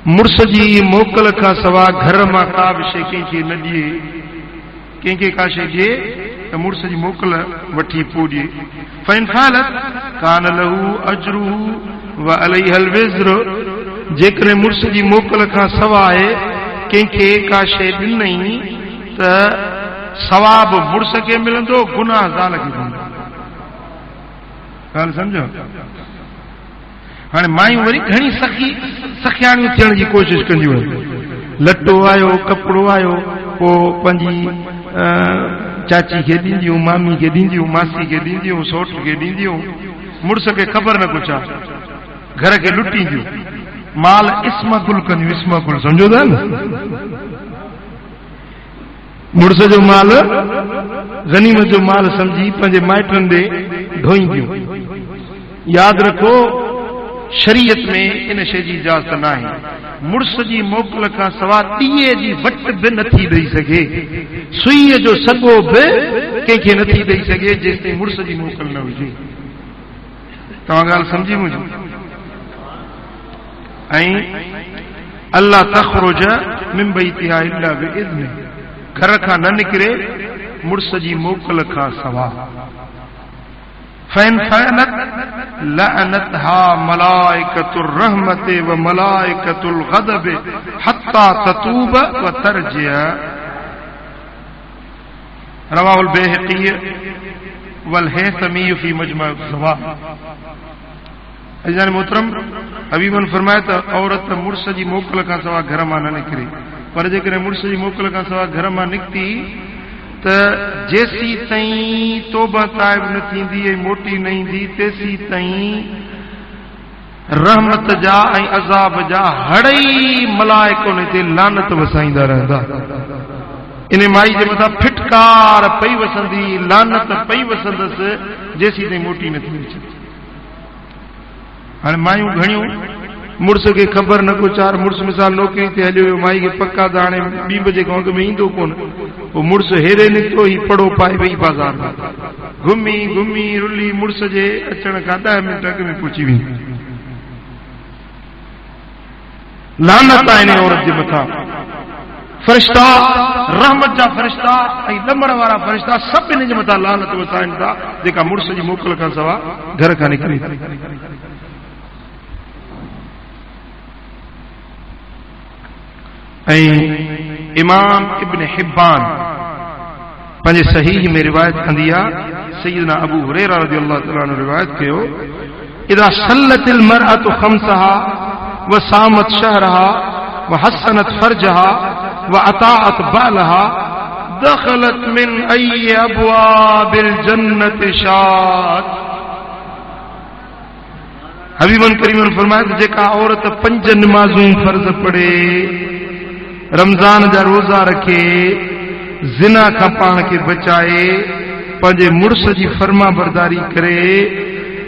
मुड़स जी मोकल खां सवा घर मां का बि शइ कंहिंखे न ॾिए। कंहिंखे का शइ ॾिए त मुड़स जी मोकल वठी पोइ ॾिए। फ़इन फ़अलत कान लहू अजरुहु व अलैहल विज़्र, जेकॾहिं मुड़स जी मोकल खां सवाइ कंहिंखे का शइ ॾिनई त सवाब मुड़स खे मिलंदो, गुनाह ज़ाल खे मिलंदो। ॻाल्हि सम्झो? हाणे मायूं वरी घणी सखियाणियूं थियण जी कोशिशि कंदियूं आहिनि। लटो आयो, कपिड़ो आयो, पोइ पंहिंजी चाची खे ॾींदियूं, मामी खे ॾींदियूं, मासी खे ॾींदियूं, सौट खे ॾींदियूं। मुड़स खे ख़बर न कुझु आहे, घर खे लुटींदियूं, माल इस्मगुल कंदियूं। इस्मगुल सम्झो था न? मुड़स जो माल गनीमत जो माल समझी पंहिंजे माइटनि ॾे ढोईंदियूं। यादि रखो, शरीयत में इन शइ जी इजाज़त न आहे। मुड़स जी मोकल खां सवा ॾीए जी वट बि नथी ॾेई सघे, सुईअ जो सॻो बि कंहिंखे नथी ॾेई सघे जेसिताईं मुड़स जी मोकल न हुजे। तव्हां ॻाल्हि सम्झी मुंहिंजी? ऐं अल्लाह तख़रुज मिन बैतिहा इल्ला बिइज़्नि, घर खां न निकिरे मुड़स जी मोकल खां सवा। फ़इन फ़अलत लअनतहा मलाइकतुर रहमति व मलाइकतुल ग़ज़ब हत्ता ततूब व तरजिअ। रवाहुल बैहक़ी वल हैसमी फी मजमा ज़वाद। अज़ीज़ान मोहतरम, हबीबन फरमाया त औरत मुड़स जी मोकल खां सवा घर मां न निकिरे, पर जेकॾहिं मुड़स जी मोकल खां सवा घर मां निकिती त जेसी ताईं तौबा ताइब न थींदी ऐं मोटी न ईंदी तेसी ताईं रहमत जा ऐं अज़ाब जा हड़ई मलाइकुनि ते लानत वसाईंदा रहंदा। इन माई जे मथां फिटकार पई वसंदी, लानत पई वसंदसि जेसी ताईं मोटी न थी अचे। हाणे मायूं घणियूं मुड़स खे ख़बर न को चार, मुड़स मिसाल नौकिरी ते हलियो, माई खे पक्का त हाणे 2 बजे खां अॻु में ईंदो कोन, पोइ मुड़स हेॾे निकितो ही पड़ो पाए वई बाज़ार में, घुमी घुमी रुली मुड़स जे अचण खां 10 मिंट अॻु में पहुची वेंदी। लानत आहे इन औरत जे मथां। फ़रिश्ता, रहमत जा फ़रिश्ता ऐं लमड़ वारा फ़रिश्ता सभिनी जे मथां लानत वसाइनि था जेका मुड़स जी मोकल खां सवा घर खां निकिरे। ऐं इमाम इब्न हिब्बान पंहिंजे सहीह में रिवायत कंदी आहे, सय्यदना अबू हुरैरा रज़ियल्लाहु तआला अन्हु रिवायत कयो, इदा सल्लतिल मरअतु खम्सहा व सामत शहरहा व हसनत फर्जहा व अताअत बालहा दखलत मिन अय्यि अबवाबिल जन्नति शात। हबीबन करीमन फरमाया जेका औरत 5 नमाज़ूं फर्ज़ पढ़े, रमज़ान जा रोज़ा रखे, ज़िना खां पाण खे बचाए, पंहिंजे मुड़स जी फर्मा बरदारी करे,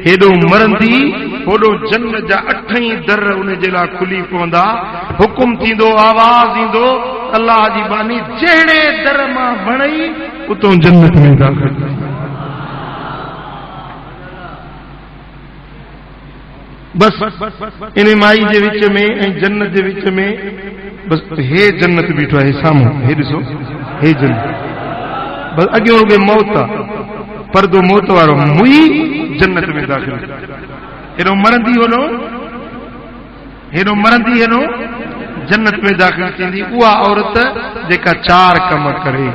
हेॾो मरंदी होॾो जन्नत जा 8 ई दर उन जे लाइ खुली पवंदा। हुकुम थींदो, आवाज़ ईंदो, अल्लाह जी बानी जहिड़े दर मां वणई उतो जन्नत में दाख़िल। बस इन माई जे विच में ऐं जन्नत जे विच में बस हे जन्नत बीठो आहे, साम्हूं हे ॾिसो, हे जन्नत। बस अॻियों रुॻे मौत आहे, परदो मौत वारो मुई जन्नत में दाख़िल। हेॾो मरंदी होॾो, हेॾो मरंदी हेॾो जन्नत में दाख़िल थींदी। उहा औरत जेका 4 कम करे।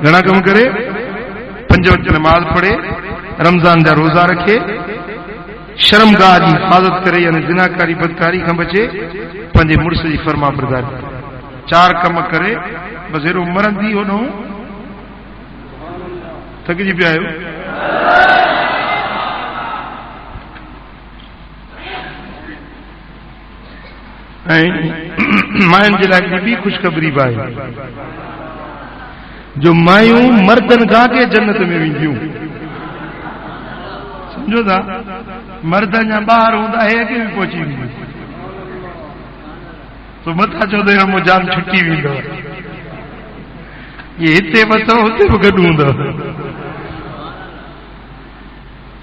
घणा कम करे? 5 वक़्त नमाज़ पढ़े, रमज़ान जा रोज़ा रखे, शर्मगाह जी हिफाज़त करे, यानी ज़िनाकारी बदकारी खां बचे, पंहिंजे मुड़स जी फर्मा बरदारी, 4 कम करे। बस हेॾो मरंदी होॾो थकिजी पिया आहियो। ऐं मायुनि जे लाइ ॿी ख़ुशख़बरी बि आहे जो मायूं मर्दनि खां के जन्नत में वेंदियूं। समझो था, मर्दनि जा ॿार हूंदा हे अॻे बि पहुची वेंदियूं, तो मथां चवंदो आहे मुंहिंजो जान छुटी वेंदो, ये हिते वतो हुते बि गॾु हूंदो।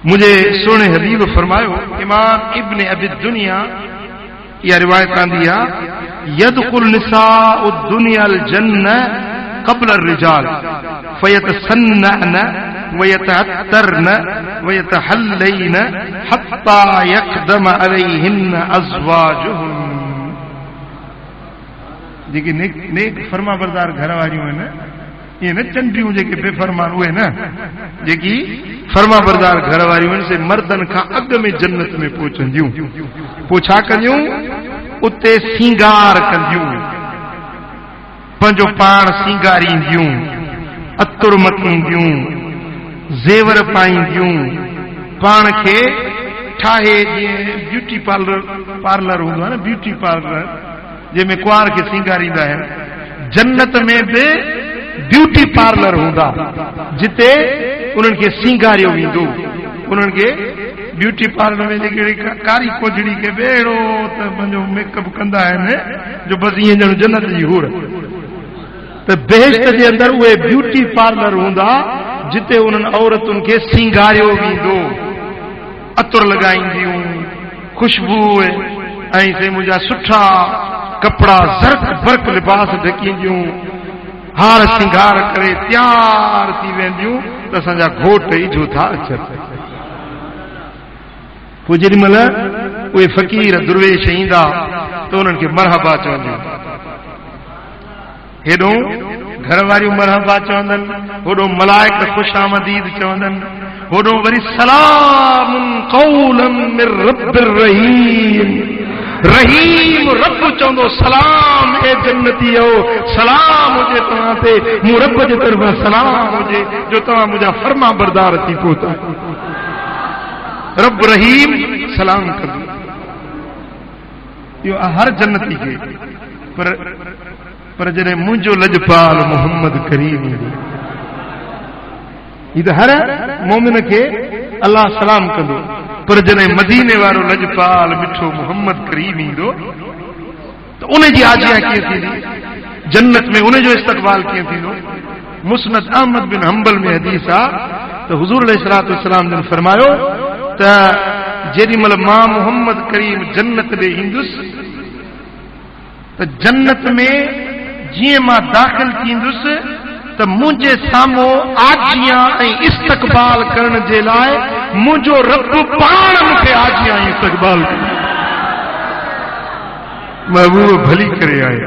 मुंहिंजे सोणे हबीब फरमायो, इमाम इब्न अबी दुनिया यह रिवायत आंदी है, यदखुल निसाउ दुनियाल जन्नह क़ब्ल रिजाल फयतसन्नअन वयतअत्तरन वयतहल्लैन हत्ता यक़दम अलैहिन्न अज़वाजुहुम। जेकी नेक फर्मा बरदार घर वारियूं आहिनि, ये न चंडियूं जेके बेफरमान उहे न, जेकी फर्मा बरदार घर वारियूं आहिनि से मर्दनि खां अॻु में जन्नत में पहुचंदियूं। पोइ छा कंदियूं? उते सींगार कंदियूं, पंहिंजो पाण सींगारींदियूं, अतुर मटींदियूं, ज़ेवर पाईंदियूं, पाण खे ठाहे, जीअं ब्यूटी पार्लर हूंदो आहे न, ब्यूटी पार्लर जंहिंमें कुंवार खे सींगारींदा आहिनि, जन्नत में बि ब्यूटी पार्लर हूंदा जिते उन्हनि खे सींगारियो वेंदो। उन्हनि खे ब्यूटी पार्लर में जेके कारी कोजड़ी खे बेड़ो त पंहिंजो मेकअप कंदा आहिनि जो बसि ईअं ॼण जन्नत जी हूर, त बेहश्त जे अंदरि उहे ब्यूटी पार्लर हूंदा जिते उन्हनि औरतुनि खे सींगारियो वेंदो, अतुर लॻाईंदियूं, खुशबू ऐं से मुंहिंजा सुठा कपड़ा ज़र्क बर्क लिबास ढकींदियूं हार सिंगार करे तैयार थी वेंदियूं त असांजा घोट ई जो था अचनि पोइ जेॾी महिल उहे फ़क़ीर दुर्वेश ईंदा त उन्हनि खे मरहबा चवंदियूं हेॾो घर वारियूं मरहबा चवंदनि होॾो मलाइक ख़ुश आमदीद चवंदनि होॾो वरी सलामुन क़ौलन मिर रब्बिर रहीम रहीम रब चवंदो सलाम ए जन्नतीओ सलाम हुजे तव्हां ते मूं रब जे तरफ़ां सलाम हुजे जो तव्हां मुंहिंजा फर्मा बरदार थी पहुता रब रहीम सलाम कंदो इहो हर जन्नती खे पर जॾहिं मुंहिंजो लजपाल मोहम्मद करीम ईंदो हीअ त हर मोमिन खे अल्लाह सलाम कंदो पर जॾहिं मदीने वारो लजपाल मिठो मोहम्मद करीम ईंदो त उन जी आजिया कीअं थींदी जन्नत में उन जो इस्तक़बाल कीअं थींदो मुस्नद अहमद बिन हंबल में हदीस आहे त हुज़ूर अलैहिस्सलातु वस्सलाम जन फरमायो त जेॾी महिल मां मोहम्मद करीम जन्नत ॾे ईंदुसि त जन्नत में जीअं मां दाख़िल थींदुसि त मुंहिंजे साम्हूं आजिया ऐं इस्तक़बाल करण जे लाइ मुंहिंजो रब पाण मूंखे आजिया ऐं इस्तक़बाल करे महबूब भली करे आए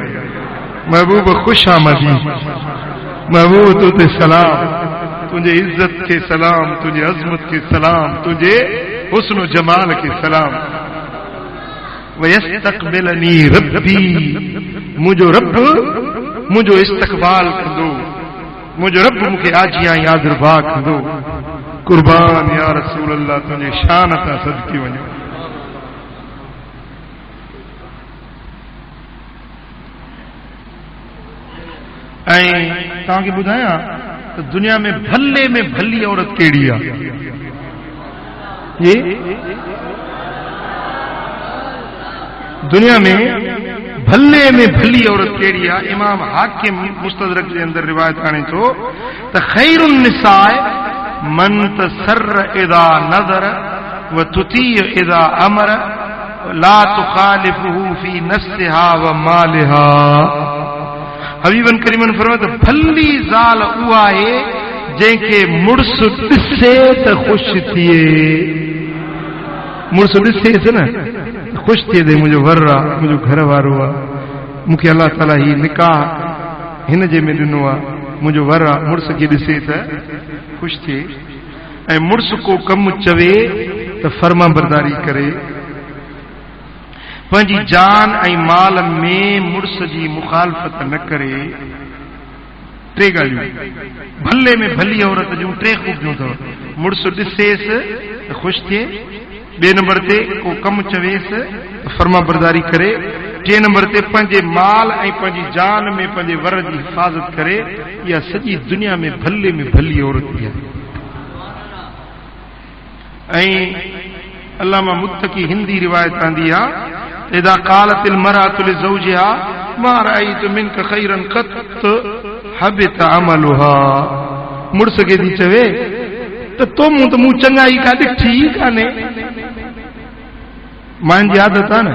महबूब ख़ुश आमदी महबूब तो ते सलाम तुंहिंजे इज़्ज़त खे सलाम तुंहिंजे अज़मत खे सलाम तुंहिंजे हुस्न जमाल खे सलाम वयस्तक़बिलनी रब्बी मुंहिंजो रब मुंहिंजो इस्तक़बाल कंदो मुंहिंजो रब मूंखे आजिया यादुरबा कंदो कुर्बान या रसूल अल्लाह तुंहिंजे शान तां सदकी वञो ऐं तव्हांखे ॿुधायां त दुनिया में भली औरत कहिड़ी आहे दुनिया में भली औरत कहिड़ी आहे इमाम हाकिम मुस्तदरक जे अंदर रिवायत आणे थो त खैरुन निसाए मन तसर्र इदा नज़र व तुती इदा अमर ला तुखालिफुहु फी नफ्सिहा व मालिहा हबीबन करीमन फरमायो त भली ज़ाल उहा आहे जंहिंखे मुड़ुस ॾिसे त ख़ुशि थिए मुड़ुस ॾिसेसि न ख़ुशि थिए ते मुंहिंजो वर आहे मुंहिंजो घर वारो आहे मूंखे अल्लाह ताला ही निकाह हिन जे में ॾिनो आहे मुंहिंजो वर आहे मुड़ुस खे ॾिसे त ख़ुशि थिए ऐं मुड़ुस को कमु चवे त फर्मा बरदारी करे पंहिंजी जान ऐं माल में मुड़ुस जी मुखालफ़त न करे टे ॻाल्हियूं भले में भली औरत जूं टे ख़ूबियूं अथव मुड़ुस ॾिसेसि त ख़ुशि थिए ॿिए नंबर ते को कमु चवेसि फर्मा बरदारी करे टे नंबर ते पंहिंजे माल ऐं पंहिंजी जान में पंहिंजे वर जी हिफ़ाज़त करे इहा सॼी दुनिया में भली औरत आहे ऐं अल्लामा मुत्तकी हिंदी रिवायत आंदी आहे इदा क़ालत अलमरअतु लिज़ौजिहा मा रअयतु मिनक खैरन क़त हबित अमलुहा मुड़ुस खे थी चवे त तो मूं चङाई का ॾिठी ई कान्हे मुंहिंजी आदत आहे न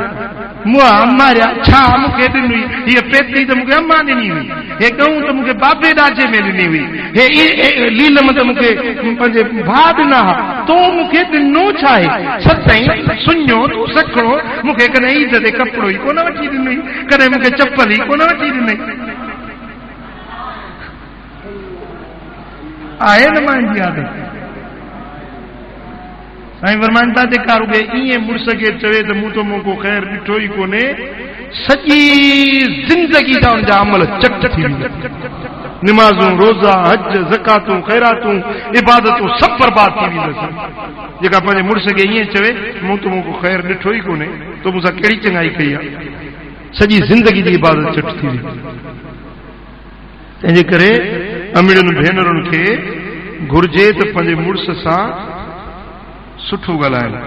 मूं अम्मा छा मूंखे ॾिनी हीअ पेती त मूंखे अम्मा ॾिनी हुई हे गऊं त मूंखे बाबे ॾाजे में ॾिनी हुई हे लीलम त मूंखे पंहिंजे भाउ ॾिना हुआ तो मूंखे ॾिनो छा आहे सतई सुञो तूं सखणो मूंखे कॾहिं ईद ते कपिड़ो ई कोन वठी ॾिनई कॾहिं मूंखे चपल ई कोन वठी ॾिनई आहे न मुंहिंजी आदत साईं फरमाइनि था जेका रुॻे ईअं मुड़ुस खे चवे त मूं तो को ख़ैर ॾिठो ई कोन्हे सॼी ज़िंदगी जा हुनजा अमल चट थी वेंदा निमाज़ूं रोज़ा हज ज़कातूं ख़ैरातूं इबादतूं सभु बर्बाद थी वेंदसि जेका पंहिंजे मुड़ुस खे ईअं चवे मूं तो को ख़ैर ॾिठो ई कोन्हे तो मूंसां कहिड़ी चङाई कई आहे सॼी ज़िंदगी जी इबादत चट थी वेंदी तंहिंजे करे अमीरनि भेनरुनि खे घुर्जे त पंहिंजे मुड़ुस सां सुठो ॻाल्हाइनि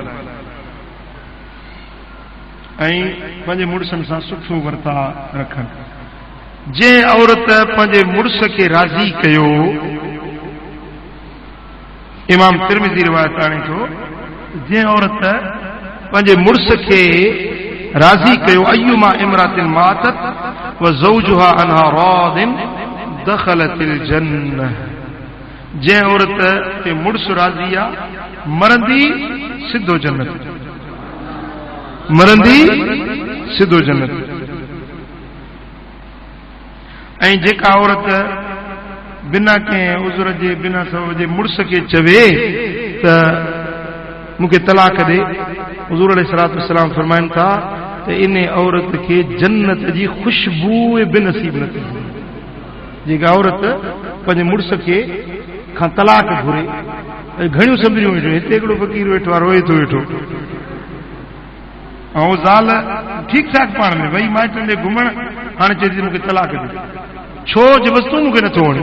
ऐं पंहिंजे मुड़ुसनि सां सुठो वर्ता रखनि जंहिं औरत पंहिंजे मुड़ुस खे राज़ी कयो इमाम तिरमिज़ी रिवायत आणे थो जंहिं औरत पंहिंजे मुड़ुस खे राज़ी कयो अय्युमा इमरातिन मातत व ज़ौजुहा अनहा रादिन दखलतिल जन्नह। जंहिं औरत ते मुड़स राज़ी आ मरंदी सिधो जन्नत, मरंदी सिधो जन्नत। ऐं जेका औरत बिना कंहिं उज़र जे बिना सबब जे मुड़स खे चवे त मूंखे तलाक ॾे, हुज़ूर अलैहिस्सलातु वस्सलाम फरमाइनि था त इन औरत खे जन्नत जी ख़ुशबू बेनसीब न थी। जेका औरत पंहिंजे मुड़स खे खां तलाक घुरे, घणियूं सभरियूं वेठियूं, हिते हिकिड़ो फ़क़ीर वेठो आहे रोए थो वेठो, ऐं ज़ाल ठीकु ठाक पाण में वई माइटनि ॾे घुमण, हाणे चए थी मूंखे तलाक ॾे। छो जे बसि तूं मूंखे नथो वणे,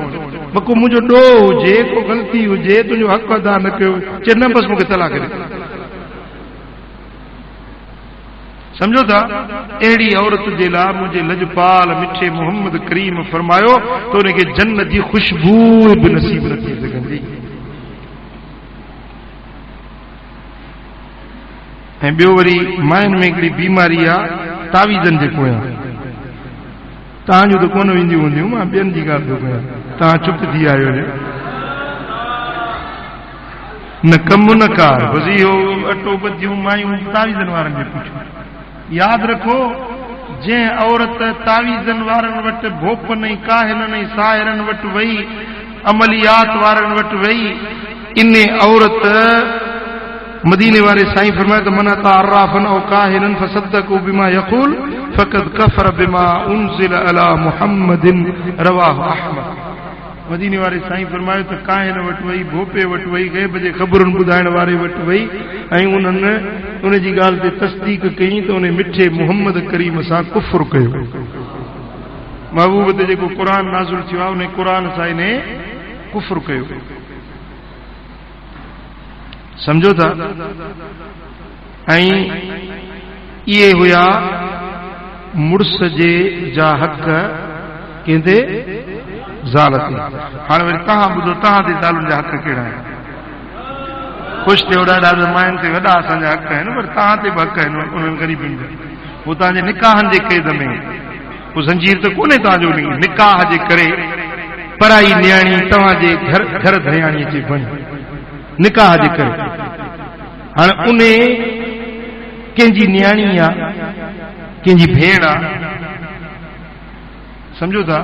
को मुंहिंजो ॾोह हुजे, को ग़लती हुजे, तुंहिंजो हक़ अदा न कयो, चए न बसि मूंखे तलाक ॾे। सम्झो था, अहिड़ी औरत जे लाइ मुंहिंजे लजपाल मिठे मोहम्मद करीम फरमायो त उनखे जन्नत जी ख़ुशबू बि नसीब न थी सघंदी। ऐं ॿियो वरी मायुनि में हिकिड़ी बीमारी आहे तावीज़नि जे पोयां। तव्हांजूं त कोन वेंदियूं हूंदियूं, मां ॿियनि जी ॻाल्हि थो कयां, तव्हां चुप थी आहियो न कमु न कार, बसि इहो अटो ॿधियूं मायूं तावीज़नि वारनि जे पुठियूं। यादि रखो, जंहिं औरत तावीज़नि वारनि वटि भोपनि काहिननि साहिरनि वटि वई, अमलियात वारनि वटि वई, इन औरत मदीने वारे साईं फरमाए त मन अता अर्राफन औ काहिनन फसद्दकू बिमा यक़ूल फ़क़द कफ़र बिमा उनज़िल अला मुहम्मदिन रवाहु अहमद। मदीने वारे साईं फरमायो त काहिन वटि वई, भोपे वटि वई, गैब जे ख़बरुनि ॿुधाइण वारे वटि वई, ऐं उन्हनि उन जी ॻाल्हि ते तस्दीक कई त उन मिठे मुहम्मद करीम सां कुफ़्र कयो। महबूब ते जेको क़ुर नाज़िल थियो आहे, उन क़ुर सां इन कुफ़्र कयो। सम्झो था। ऐं इहे हुया मुड़स जे जा हक़ कंहिंते, ज़ाल ते। हाणे वरी तव्हां ॿुधो, तव्हां ते ज़ालुनि जा हक़ कहिड़ा आहिनि? ख़ुशि थियो ॾाढा, मायुनि ते वॾा असांजा हक़ आहिनि, पर तव्हां ते बि हक़ आहिनि उन्हनि ग़रीबनि जा। हू तव्हांजे निकाहनि जे क़ैद में, हू ज़ंजीर त कोन्हे तव्हांजो, निकाह जे करे पराई नियाणी तव्हांजे घर धरियाणी अची बण निकाह जे करे। हाणे उन कंहिंजी नियाणी आहे, कंहिंजी भेण आहे, सम्झो था,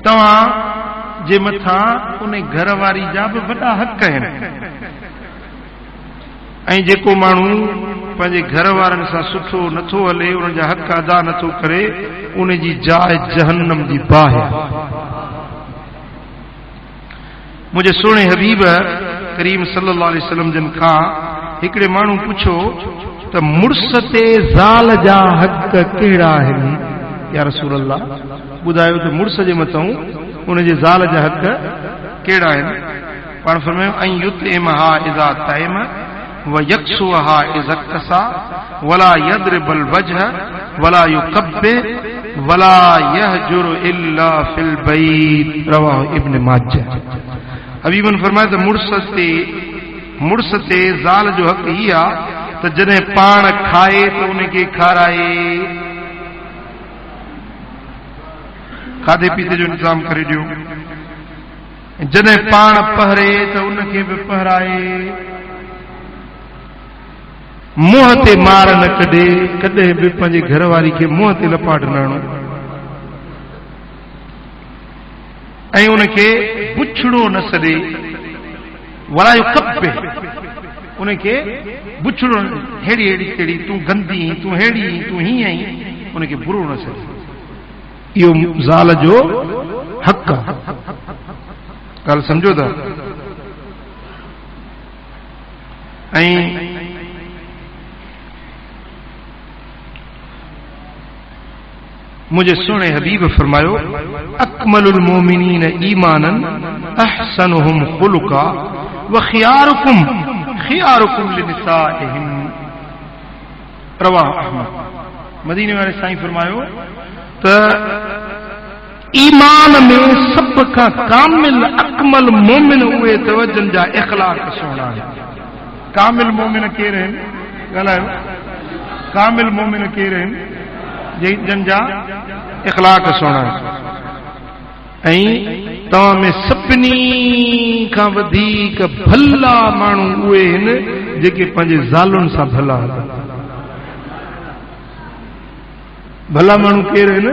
तव्हां जे मथां उन घर वारी जा बि वॾा हक़ आहिनि। ऐं जेको माण्हू पंहिंजे घर वारनि सां सुठो नथो हले, उन्हनि जा हक़ अदा नथो करे, उन जी जाइ जहन्नम जी बाहि। मुंहिंजे सुहिणे हबीब करीम सल्लल्लाहु अलैहि वसल्लम जन खां हिकिड़े माण्हू पुछो त मुड़स ते ज़ाल जा हक़ कहिड़ा आहिनि या रसूल अल्लाह? ॿुधायो त मुड़स जे मथां उनजे ज़ाल जा हक़ कहिड़ा आहिनि? पाण फरमायो ऐं युतइमहा इज़ा तइम व यक्सुहा इज़ा कसा वला यद्रिबल वजह वला युकब्बे वला यहजुर इल्ला फिल बैत। रवाहु इब्न माजा। हबीबन फरमाया त मुड़स ते ज़ाल जो हक़ ही आहे त जॾहिं पाण खाए त उनखे खाराए, खाधे पीते जो इंतज़ाम करे ॾियो, जॾहिं पाण पहरे त उनखे बि पहराए, मुंहं ते मार न कढे, कॾहिं बि पंहिंजे घर वारी खे मुंहं ते लपाट न हणो, ऐं उनखे बुछड़ो न सॾे, वलायो खपे उनखे बुछड़ो, हेड़ी हेड़ी तेड़ी, तूं गंदी, तूं हेड़ी, तूं हीअं आई, उनखे बुरो न सॾे। इहो ज़ाल जो हक़ आहे। ॻाल्हि सम्झो था। ऐं मुझे सुने हबीब फरमायो अकमलुल मोमिनीन ईमानन अहसनुहुम खुलुका व खियारुकुम लिनिसाइहिम। रवाह अहमद। मदीने वाले साईं फरमायो त ईमान में सब का कामिल अकमल मोमिन उहे तवजन जा इखलाक सोना है। कामिल मोमिन केर है? ॻाल्हायो। कामिल मोमिन केर आहिनि जन जा इखलाक सुहिणा ऐं तव्हां में सभिनी खां वधीक भला माण्हू उहे आहिनि जेके पंहिंजे ज़ालुनि सां भला हलनि। भला माण्हू केर आहिनि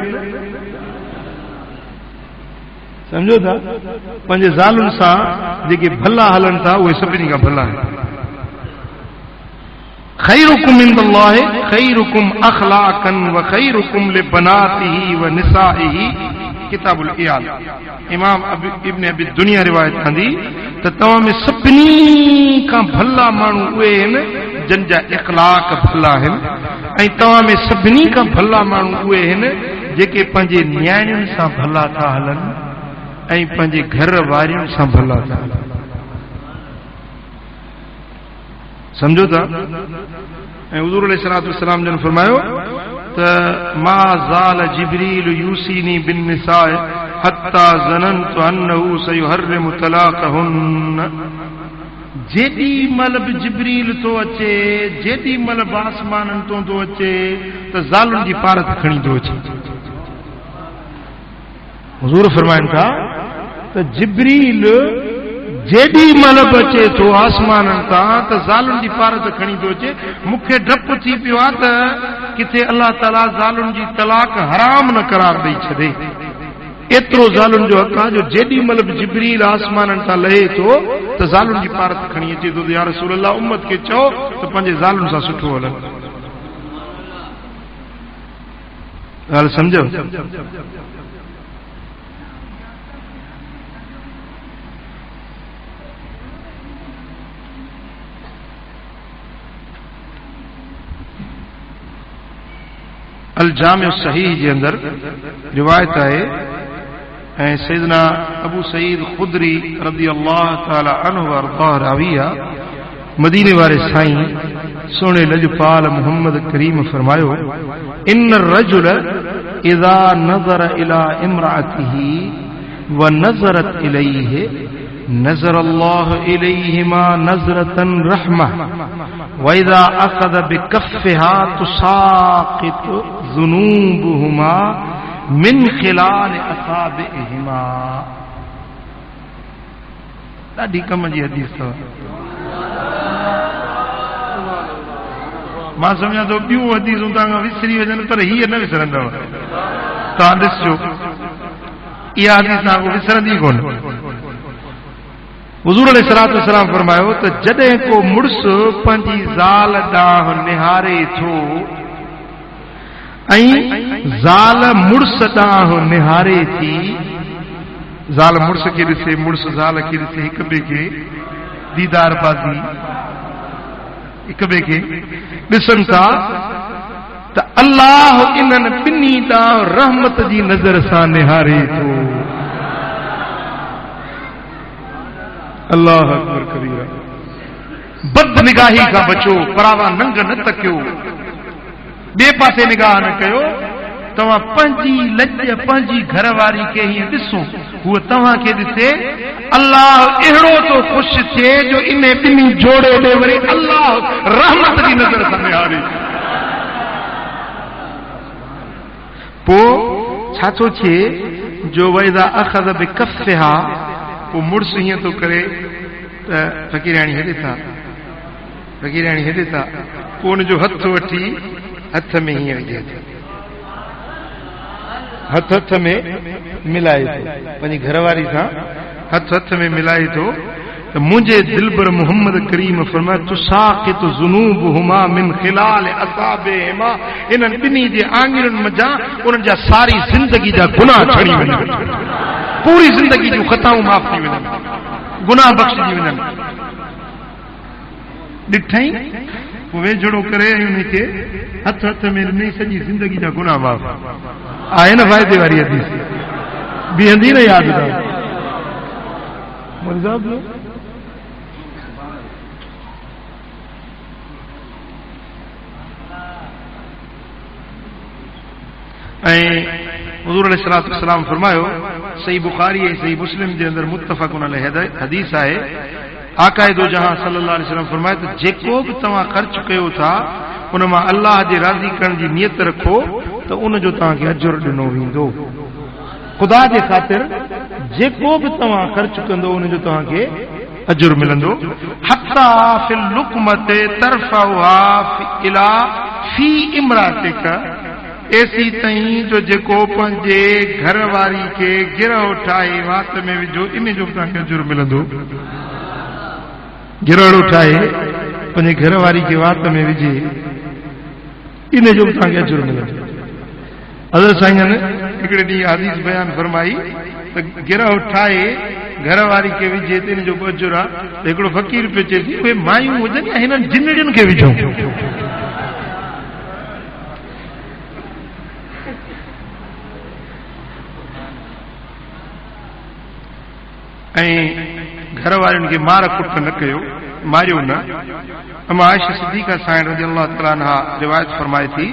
सम्झो था पंहिंजे ज़ालुनि सां जेके भला हलनि था उहे सभिनी खां भला आहिनि। खैरुकुम इंदल्लाहि खैरुकुम अखलाकन व खैरुकुम लिबनातिही व निसाइही किताबुल इयाल। इमाम इब्न अबी दुनिया रिवायत कंदी त तव्हां में सभिनी खां भला माण्हू उहे आहिनि जिन जा इखलाक भला आहिनि ऐं तव्हां में सभिनी खां भला माण्हू उहे आहिनि जेके पंहिंजे न्याणियुनि सां भला था हलनि ऐं पंहिंजे घर वारियुनि सां भला था हलनि। समझो था। ऐं हुज़ूर अलैहिस्सलातु वस्सलाम जन फरमायो त मा ज़ाल जिब्रील यूसीनी बिन निसाए हत्ता ज़ननतु अन्नहु सयुहर्रिमु तलाक़हुन्न। जेॾी महिल बि जिब्रील तो अचे जेॾी महिल बि आसमाननि तो थो अचे त ज़ालुनि जी पारत खणी थो अचे। हुज़ूर फरमाइनि था त जिब्रील जेॾी महिल बि अचे थो आसमाननि तां त ज़ालुनि जी पारत खणी थो अचे। मूंखे डपु थी पियो आहे त किथे अलाह ताला ज़ालुनि जी तलाक हराम न करार ॾेई छॾे। एतिरो ज़ालुनि जो हक़ आहे जो जेॾी महिल बि जिब्रील आसमाननि तां लहे थो त ज़ालुनि जी पारत खणी अचे थो। या रसूल अल्लाह उम्मत खे चओ त पंहिंजे ज़ालुनि सां सुठो हलनि। ॻाल्हि सम्झो। अल जामिउ सहीह जे अंदर रिवायत आहे ऐं सैयदना अबू सईद खुदरी रज़ी अल्लाह ताला अन्हु व अर्ज़ाह रावी आहे। मदीने वारे साईं सोने लजपाल मोहम्मद करीम फरमायो इन रजुल इज़ा नज़र इला इम्राअतिही व नज़रत इलैहि नज़र अल्लाह इलैहिमा नज़रतन रहमह व इज़ा अख़ज़ बिकफ़िहा तुसाक़ितु ज़ुनूबुहुमा मिन खिलाल असाबिहिमा। ॾाढी कम जी हदीस अथव। मां सम्झां थो ॿियूं हदीसूं तव्हां विसरी वञनि पर हीअ न विसरंदव। तव्हां ॾिसजो इहा हदीस तव्हां विसरंदी कोन। हुज़ूर अलैहिस्सलातु वस्सलाम फरमायो त जॾहिं को मुड़ुसु पंहिंजी ज़ाल ॾांहुं निहारे थो ऐं ज़ाल मुड़ुस ॾांहुं निहारे थी, ज़ाल मुड़ुस खे ॾिसे मुड़ुस ज़ाल खे ॾिसे, हिक ॿिए खे दीदार बाज़ी हिक ॿिए खे ॾिसनि था त अल्लाह इन्हनि ॿिन्ही ॾांहुं रहमत जी नज़र सां निहारे थो। अल्लाह अकबर कबीरा। बद निगाही खां बचो, परावा नंग न तकियो, ॿिए पासे निगाह न कयो। तव्हां पंहिंजी लॼ पंहिंजी घरवारी खे ही ॾिसो, हूअ तव्हांखे ॾिसे। अल्लाह अहिड़ो तो ख़ुशि थिए जो इन ॿिन्ही जोड़े ॾे वरी अल्लाह रहमत जी नज़र सां निहारे। पोइ छा थो थिए जो वैदा अख़ज़ बिकफ़िहा, पोइ मुड़ुस हीअं थो करे त फ़क़ीराणी हेॾे था फ़क़ीराणी हेॾे था, पोइ हुनजो हथ वठी हथ में हीअं विझे थो, हथ हथ में मिलाए थो, पंहिंजी घरवारी सां हथ हथ में मिलाए थो। त मुंहिंजे दिलबर मोहम्मद करीम फरमायो तुसाक़ितु ज़ुनूबुहुमा मिन खिलाल असाबिहिमा, इन्हनि ॿिन्ही जे आङिरियुनि मथां उन्हनि जा सारी ज़िंदगी जा गुनाह छड़ी वञनि, पूरी ज़िंदगी जूं ख़ताऊं माफ़ थी वञनि, गुनाह बख़्शिजी वञनि। ॾिठई पोइ वेझड़ो करे उनखे हथ हथ में ॾिनई, सॼी ज़िंदगी जा गुनाह माफ़। आहे न फ़ाइदे वारी हदीस, बीहंदी न यादि अथव। ऐं हुज़ूर अलैहिस्सलातु वस्सलाम फरमायो, सही बुखारी ऐं सही मुस्लिम जे अंदरि मुत्तफ़क़ुन अलैहि हदीस आहे, आकाए दो जहां सल्लल्लाहु अलैहि वसल्लम फरमाए त जेको बि तव्हां ख़र्च कयो था उन मां अल्लाह जे राज़ी करण जी नियत रखो त उन जो तव्हांखे अजुर ॾिनो वेंदो। ख़ुदा जे ख़ातिर जेको बि तव्हां ख़र्च कंदो उन जो तव्हांखे अजुर मिलंदो। हत्ता फिल लुक़मत तरफ़उहा इला फी इमरातिक, ऐसी ताईं जो जेको पंहिंजे घर वारी खे गिरह ठाहे वात में विझो, इन जो बि तव्हांखे अजुर मिलंदो। गिरहड़ो ठाहे पंहिंजे घर वारी खे वात में विझे, इन जो बि तव्हांखे अजुर मिलंदो। हज़रत साईं हिकिड़े ॾींहुं हदीस बयान फरमाई त गिरह ठाहे घर वारी खे विझे त इन जो बि अजुर आहे। त हिकिड़ो फ़क़ीर पियो चए थी उहे मायूं हुजनि या हिननि जिनड़ियुनि खे विझूं। ऐं घर वारियुनि खे मार कुट न कयो, मारियो न। अमा आयशा सिद्दीक़ा साईं रज़ी अल्लाह तआला अन्हा रिवायत फरमाए थी,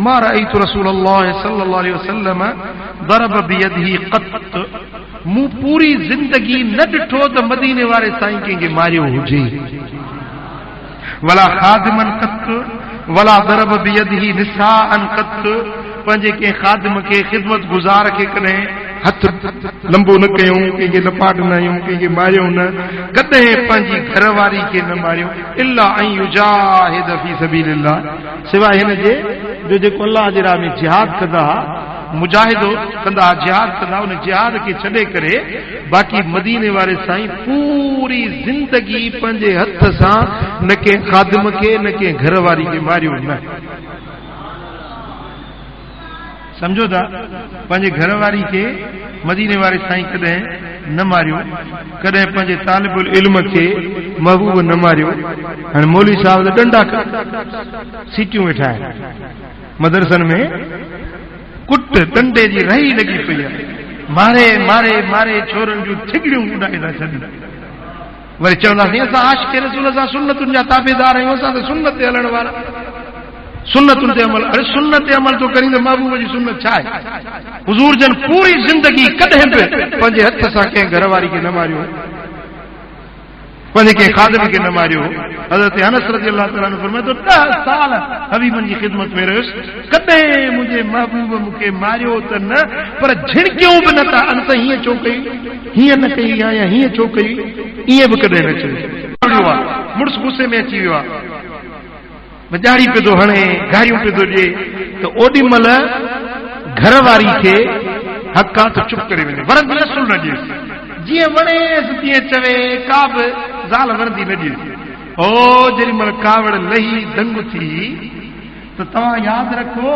मा रअयतु रसूलल्लाह सल्लल्लाहु अलैहि वसल्लम दरब बियदिही क़त, मूं पूरी ज़िंदगी न ॾिठो त मदीने वारे साईं कंहिंखे मारियो हुजे। वला ख़ादिमन क़त वला दरब बियदिही निसाअन क़त, पंहिंजे कंहिं ख़ादिम खे ख़िदमत गुज़ार खे कॾहिं हथ लंबो न कयूं, कंहिंखे लपाट न आहियूं, कंहिंखे मारियूं न, कॾहिं पंहिंजी घरवारी खे न मारियूं। इल्ला अन युजाहिद फी सबीलिल्लाह, सिवाय हिन जे जो जेको अल्लाह जे राह में जिहाद कंदा, मुजाहिदो कंदा, जिहाद कंदा, उन जिहाद खे छॾे करे बाक़ी मदीने वारे साईं पूरी ज़िंदगी पंहिंजे हथ सां न कंहिं ख़ादिम खे न कंहिं घरवारी खे मारियूं न। समझो था, पंहिंजे घरवारी खे मदीने वारे साईं कॾहिं न मारियो, कॾहिं पंहिंजे तालिबुल इल्म खे महबूब न मारियो। हाणे मौलवी साहब त डंडा सीटियूं वेठा आहिनि मदरसनि में, कुट डंडे जी रही लॻी पई आहे, मारे मारे मारे छोरनि जूं ठिगड़ियूं उॾाए था छॾनि। वरी चवंदासीं असां आशिक़ रसूल, असां सुन्नतुनि जा ताबेदार आहियूं, असां त सुन्नत ते हलण वारा, सुन्नतुनि ते अमल। अरे सुन्नत ते अमल तो करीं त महबूब जी सुन्नत छा आहे? हुज़ूर जन पूरी ज़िंदगी कॾहिं बि पंहिंजे हथ सां कंहिं घरवारी खे न मारियो, पंहिंजे कंहिं ख़ादिम खे न मारियो। हज़रत अनस रज़ी अल्लाह तआला अन्हु फरमाए थो 10 साल हबीबनि जी ख़िदमत में रहियुसि, कॾहिं मुंहिंजे महबूब मूंखे मारियो त न, पर झिड़कियूं बि न था, अंत हीअं छो कई, हीअं न कई या हीअं छो कई, ईअं बि कॾहिं न चयो। मुड़ुसु गुस्से में अची वियो आहे, ॾाढ़ी पियो थो हणे, गारियूं पियो थो ॾिए, त ओॾी महिल घरवारी खे हक़ आहे त चुप करे वञे, वरंदी असुल न ॾिएसि, जीअं वणेसि तीअं चवे, का बि ज़ाल वरंदी न ॾिएसि। ओ जेॾी महिल कावड़ लही दंग थी त तव्हां यादि रखो,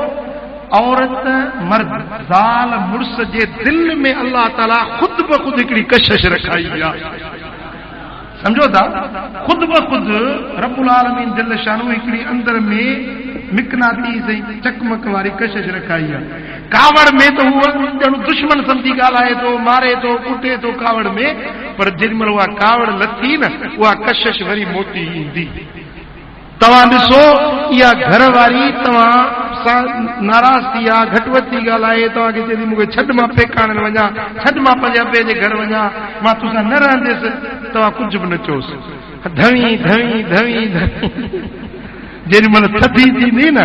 औरत मर्द ज़ाल मुड़ुस जे दिलि में अल्लाह ताला ख़ुदि ब ख़ुदि हिकिड़ी कशिश रखाई आहे। समझो था, ख़ुदि ब ख़ुदि रब्बुल आलमीन जल शानू हिकिड़ी अंदर में मिकनातीस ऐं चकमक वारी कशिश रखाई आहे। कावड़ में त हूअ ॼणु दुश्मन सम्झी ॻाल्हाए थो, मारे थो, कुटे थो कावड़ में, पर जेॾीमहिल उहा कावड़ लथी न, उहा कशिश वरी मोटी ईंदी। तव्हां ॾिसो, इहा घरवारी तव्हां सां नाराज़ थी आहे, घटवत थी ॻाल्हाए, तव्हांखे चए थी मूंखे छॾ मां पेकाणनि वञा, छॾ मां पंहिंजे अबे जे घर वञा, मां तोसां न रहंदसि, तव्हां कुझु बि न चयोसि। धवी धवी धवी धवी जेॾी महिल थधी थींदी न,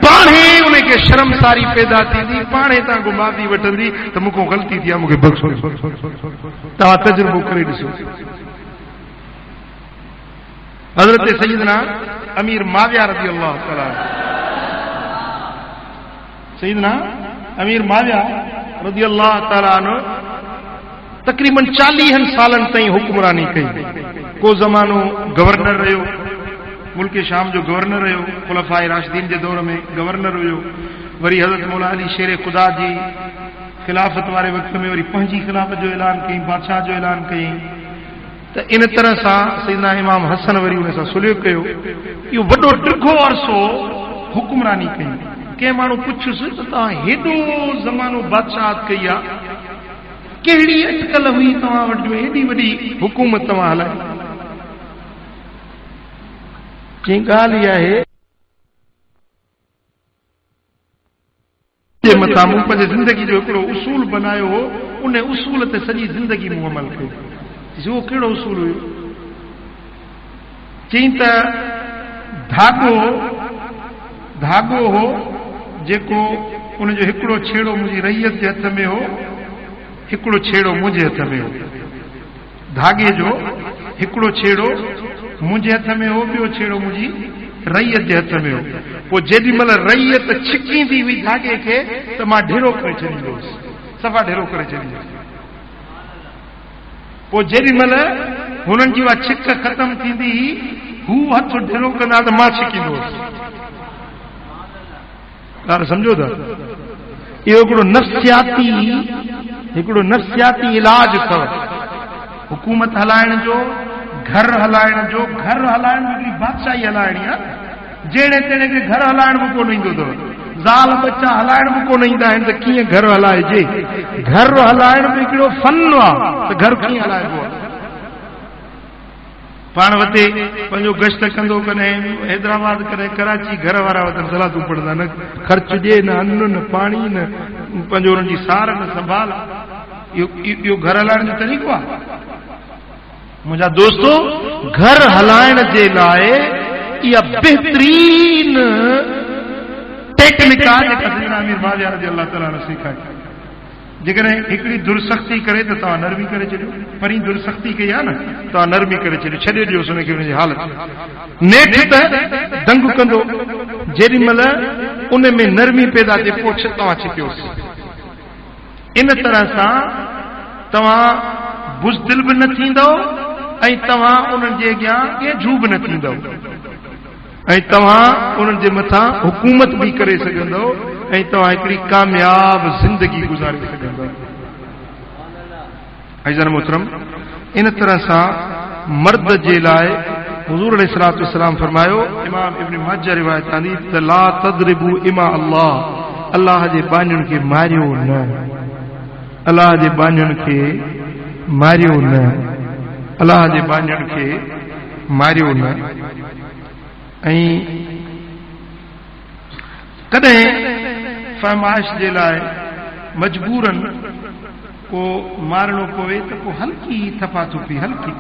पाणे उनखे शर्मसारी पैदा थींदी, पाणे तव्हां खां माफ़ी वठंदी त मूंखां ग़लती थी आहे, मूंखे बख़्शो। तव्हां तजुर्बो करे ॾिसो। हज़रत सैयदना अमीर माविया रज़ी अल्लाह तआला, सैयदना अमीर माविया रज़ी अल्लाह तआला अन्हु तक़रीबन 40 सालनि ताईं हुक्मरानी कई। को ज़मानो गवर्नर रहियो, मुल्क शाम जो गवर्नर रहियो, खुलफाए राशिदीन जे दौर में गवर्नर हुयो। वरी हज़रत मौला अली शेर खुदा जी खिलाफ़त वारे वक़्त में वरी पंहिंजी खिलाफ़त जो ऐलान कई, बादशाह जो ऐलान कई। त इन तरह सां सैयदना इमाम हसन वरी उन सां सुलह कयो। इहो वॾो टिघो अरसो हुक्मरानी कई। कंहिं माण्हू पुछियुसि त तव्हां हेॾो ज़मानो बादशाहत कई आहे, कहिड़ी अटकल हुई तव्हां वटि जो हेॾी वॾी हुकूमत तव्हां हलाई? चई ॻाल्हि इहा आहे, जे मथां मूं पंहिंजे ज़िंदगी जो हिकिड़ो उसूल बनायो हो, उन उसूल ते सॼी ज़िंदगी मूं अमल कयो। उहो कहिड़ो उसूल हुयो? चई त धाॻो धागो हो जेको उनजो हिकिड़ो छेड़ो मुंहिंजी रैयत जे हथ में हो, हिकिड़ो छेड़ो मुंहिंजे हथ में हो। धागे जो हिकिड़ो छेड़ो मुंहिंजे हथ में हो, ॿियो छेड़ो मुंहिंजी रैयत जे हथ में हो। पोइ जेॾी महिल रैयत छिकींदी हुई धागे खे त मां ढिरो करे छॾींदो हुउसि, सफ़ा ढिरो करे छॾींदुसि। पोइ जेॾी महिल हुननि जी उहा छिक ख़तम थींदी हू हथ ढिरो कंदा त मां छिकींदो हुउसि। ॻाल्हि सम्झो था? इहो हिकिड़ो नफ़्सियाती इलाज अथव। हुकूमत हलाइण जो, घर हलाइण जो, घर हलाइण में हिकिड़ी बादशाही हलाइणी आहे। जहिड़े तेड़े खे घर हलाइण बि कोन ईंदो अथव, ज़ाल बच्चा हलाइण बि कोन ईंदा आहिनि त कीअं घर हलाइजे। घर हलाइण में हिकिड़ो फन आहे त घर कीअं हलाइबो आहे। पाण वटे पंहिंजो गश्त कंदो, कॾहिं हैदराबाद, कॾहिं कराची, घर वारा वटि सलातूं पढ़ंदा, न ख़र्च ॾे, न अन्न, न पाणी, न पंहिंजो हुननि जी सार, न संभाल। इहो घर हलाइण जो तरीक़ो आहे? मुंहिंजा दोस्तो, घर हलाइण जे लाइ इहा बहितरीन टेक्निक आहे जेका सैयदना अमीर मुआविया रज़ी अल्लाह ताला ने सेखारी। जेकॾहिं हिकिड़ी दुरसख्ती करे त तव्हां नरमी करे छॾियो। परीं दुरसख्ती कई आहे न, तव्हां नरमी करे छॾियो, छॾे ॾियोसि हुनखे हुनजी हालत। नेठ त दंग कंदो, जेॾी महिल उन में नरमी पैदा थिए पोइ तव्हां छिकियोसि। इन तरह सां तव्हां बुज़दिल बि न थींदव ऐं तव्हां उन्हनि जे अॻियां ॻेझू बि न थींदव ऐं तव्हां उन्हनि जे मथां हुकूमत बि करे सघंदव ऐं तव्हां हिकिड़ी कामयाब ज़िंदगी गुज़ारे सघंदव। अज़ीज़ मोहतरम, इन तरह सां मर्द जे लाइ हुज़ूर अलैहिस्सलातु वस्सलाम फरमायो, इमाम इब्न माजा रिवायत आंदी त ला तदरिबू इमा अल्लाह, अल्लाह जे बानियुनि खे मारियो न, अल्लाह जे बानियुनि खे मारियो न, अल्लाह जे बानियुनि खे मारियो न। ऐं कॾहिं फरमाइश जे लाइ मजबूरन को मारणो पवे त पोइ हल्की थपा थुपी, हल्की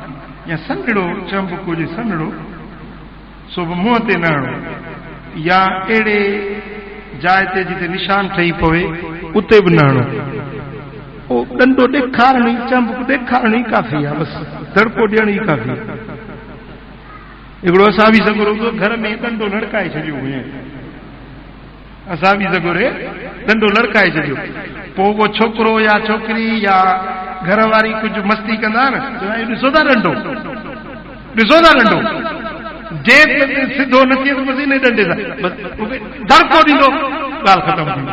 या सन्हड़ो चंबुक हुजे, सन्हड़ो सो बि मुंहं ते न हणो, या अहिड़े जाइ ते जिते निशान ठही पवे उते बि न हणो। पोइ डंडो ॾेखारणी, चंबुक ॾेखारणी काफ़ी आहे, बसि दड़को ॾियण ई काफ़ी आहे। हिकिड़ो असां बि सगुरो घर में डंडो लड़काए छॾियो हुए, असां बि सगुरे डंडो लड़काए छॾियो। पोइ उहो छोकिरो या छोकिरी या घर वारी कुझु मस्ती कंदा न, ॾिसो था डंडो, ॾिसो था डंडो, जे सिधो न थिए त बसि इन डंडे सां दड़को ॾींदो, ॻाल्हि ख़तम थी।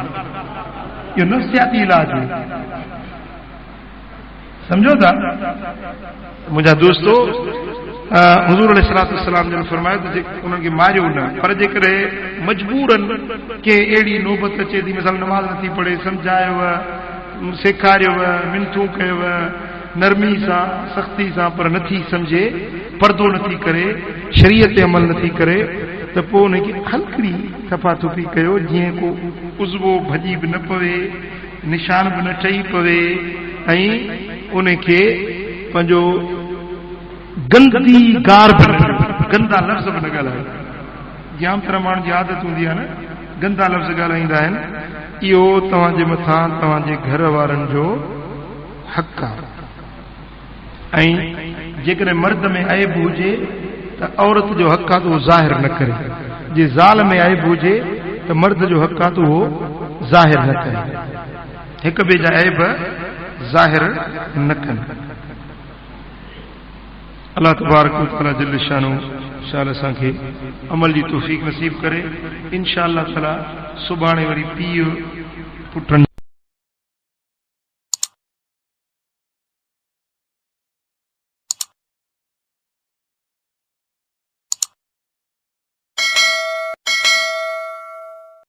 इहो नफ़्सियाती इलाज आहे, सम्झो था मुंहिंजा दोस्तो। हुज़ूर अलैहिस्सलातु वस्सलाम जन फरमायो त उन्हनि खे मारियो न, पर जेकॾहिं मजबूरन के अहिड़ी नौबत अचे थी, मिसाल नमाज़ नथी पढ़े, सम्झायव, सेखारियव, मिनतूं कयव नरमी सां, सख़्ती सां, पर नथी सम्झे, पर्दो नथी करे, शरीयत ते अमल नथी करे, त पोइ हुनखे हल्की थपा थुपी कयो, जीअं को उज़वो भॼी बि न पवे, निशान बि न ठही पवे ऐं उनखे पंहिंजो गंदी गार बि न, गंदा लफ़्ज़ बि न ॻाल्हायो। जाम तरह माण्हुनि जी आदत हूंदी आहे न, गंदा लफ़्ज़ ॻाल्हाईंदा आहिनि। इहो तव्हांजे मथां तव्हांजे घर वारनि जो हक़ आहे। ऐं जेकॾहिं मर्द में ऐब हुजे त औरत जो हक़ आहे त उहो ज़ाहिर न करे। जे ज़ाल में ऐब हुजे त मर्द जो हक़ आहे त उहो ज़ाहिर न करे, हिक ॿिए जा ऐब ज़ाहिर न कनि। अल्लाह तबारक व तआला जल्ल शानो शाल असांखे अमल जी तौफ़ीक़ नसीब करे। इंशा अल्लाह ताला सुभाणे वरी पीउ पुटनि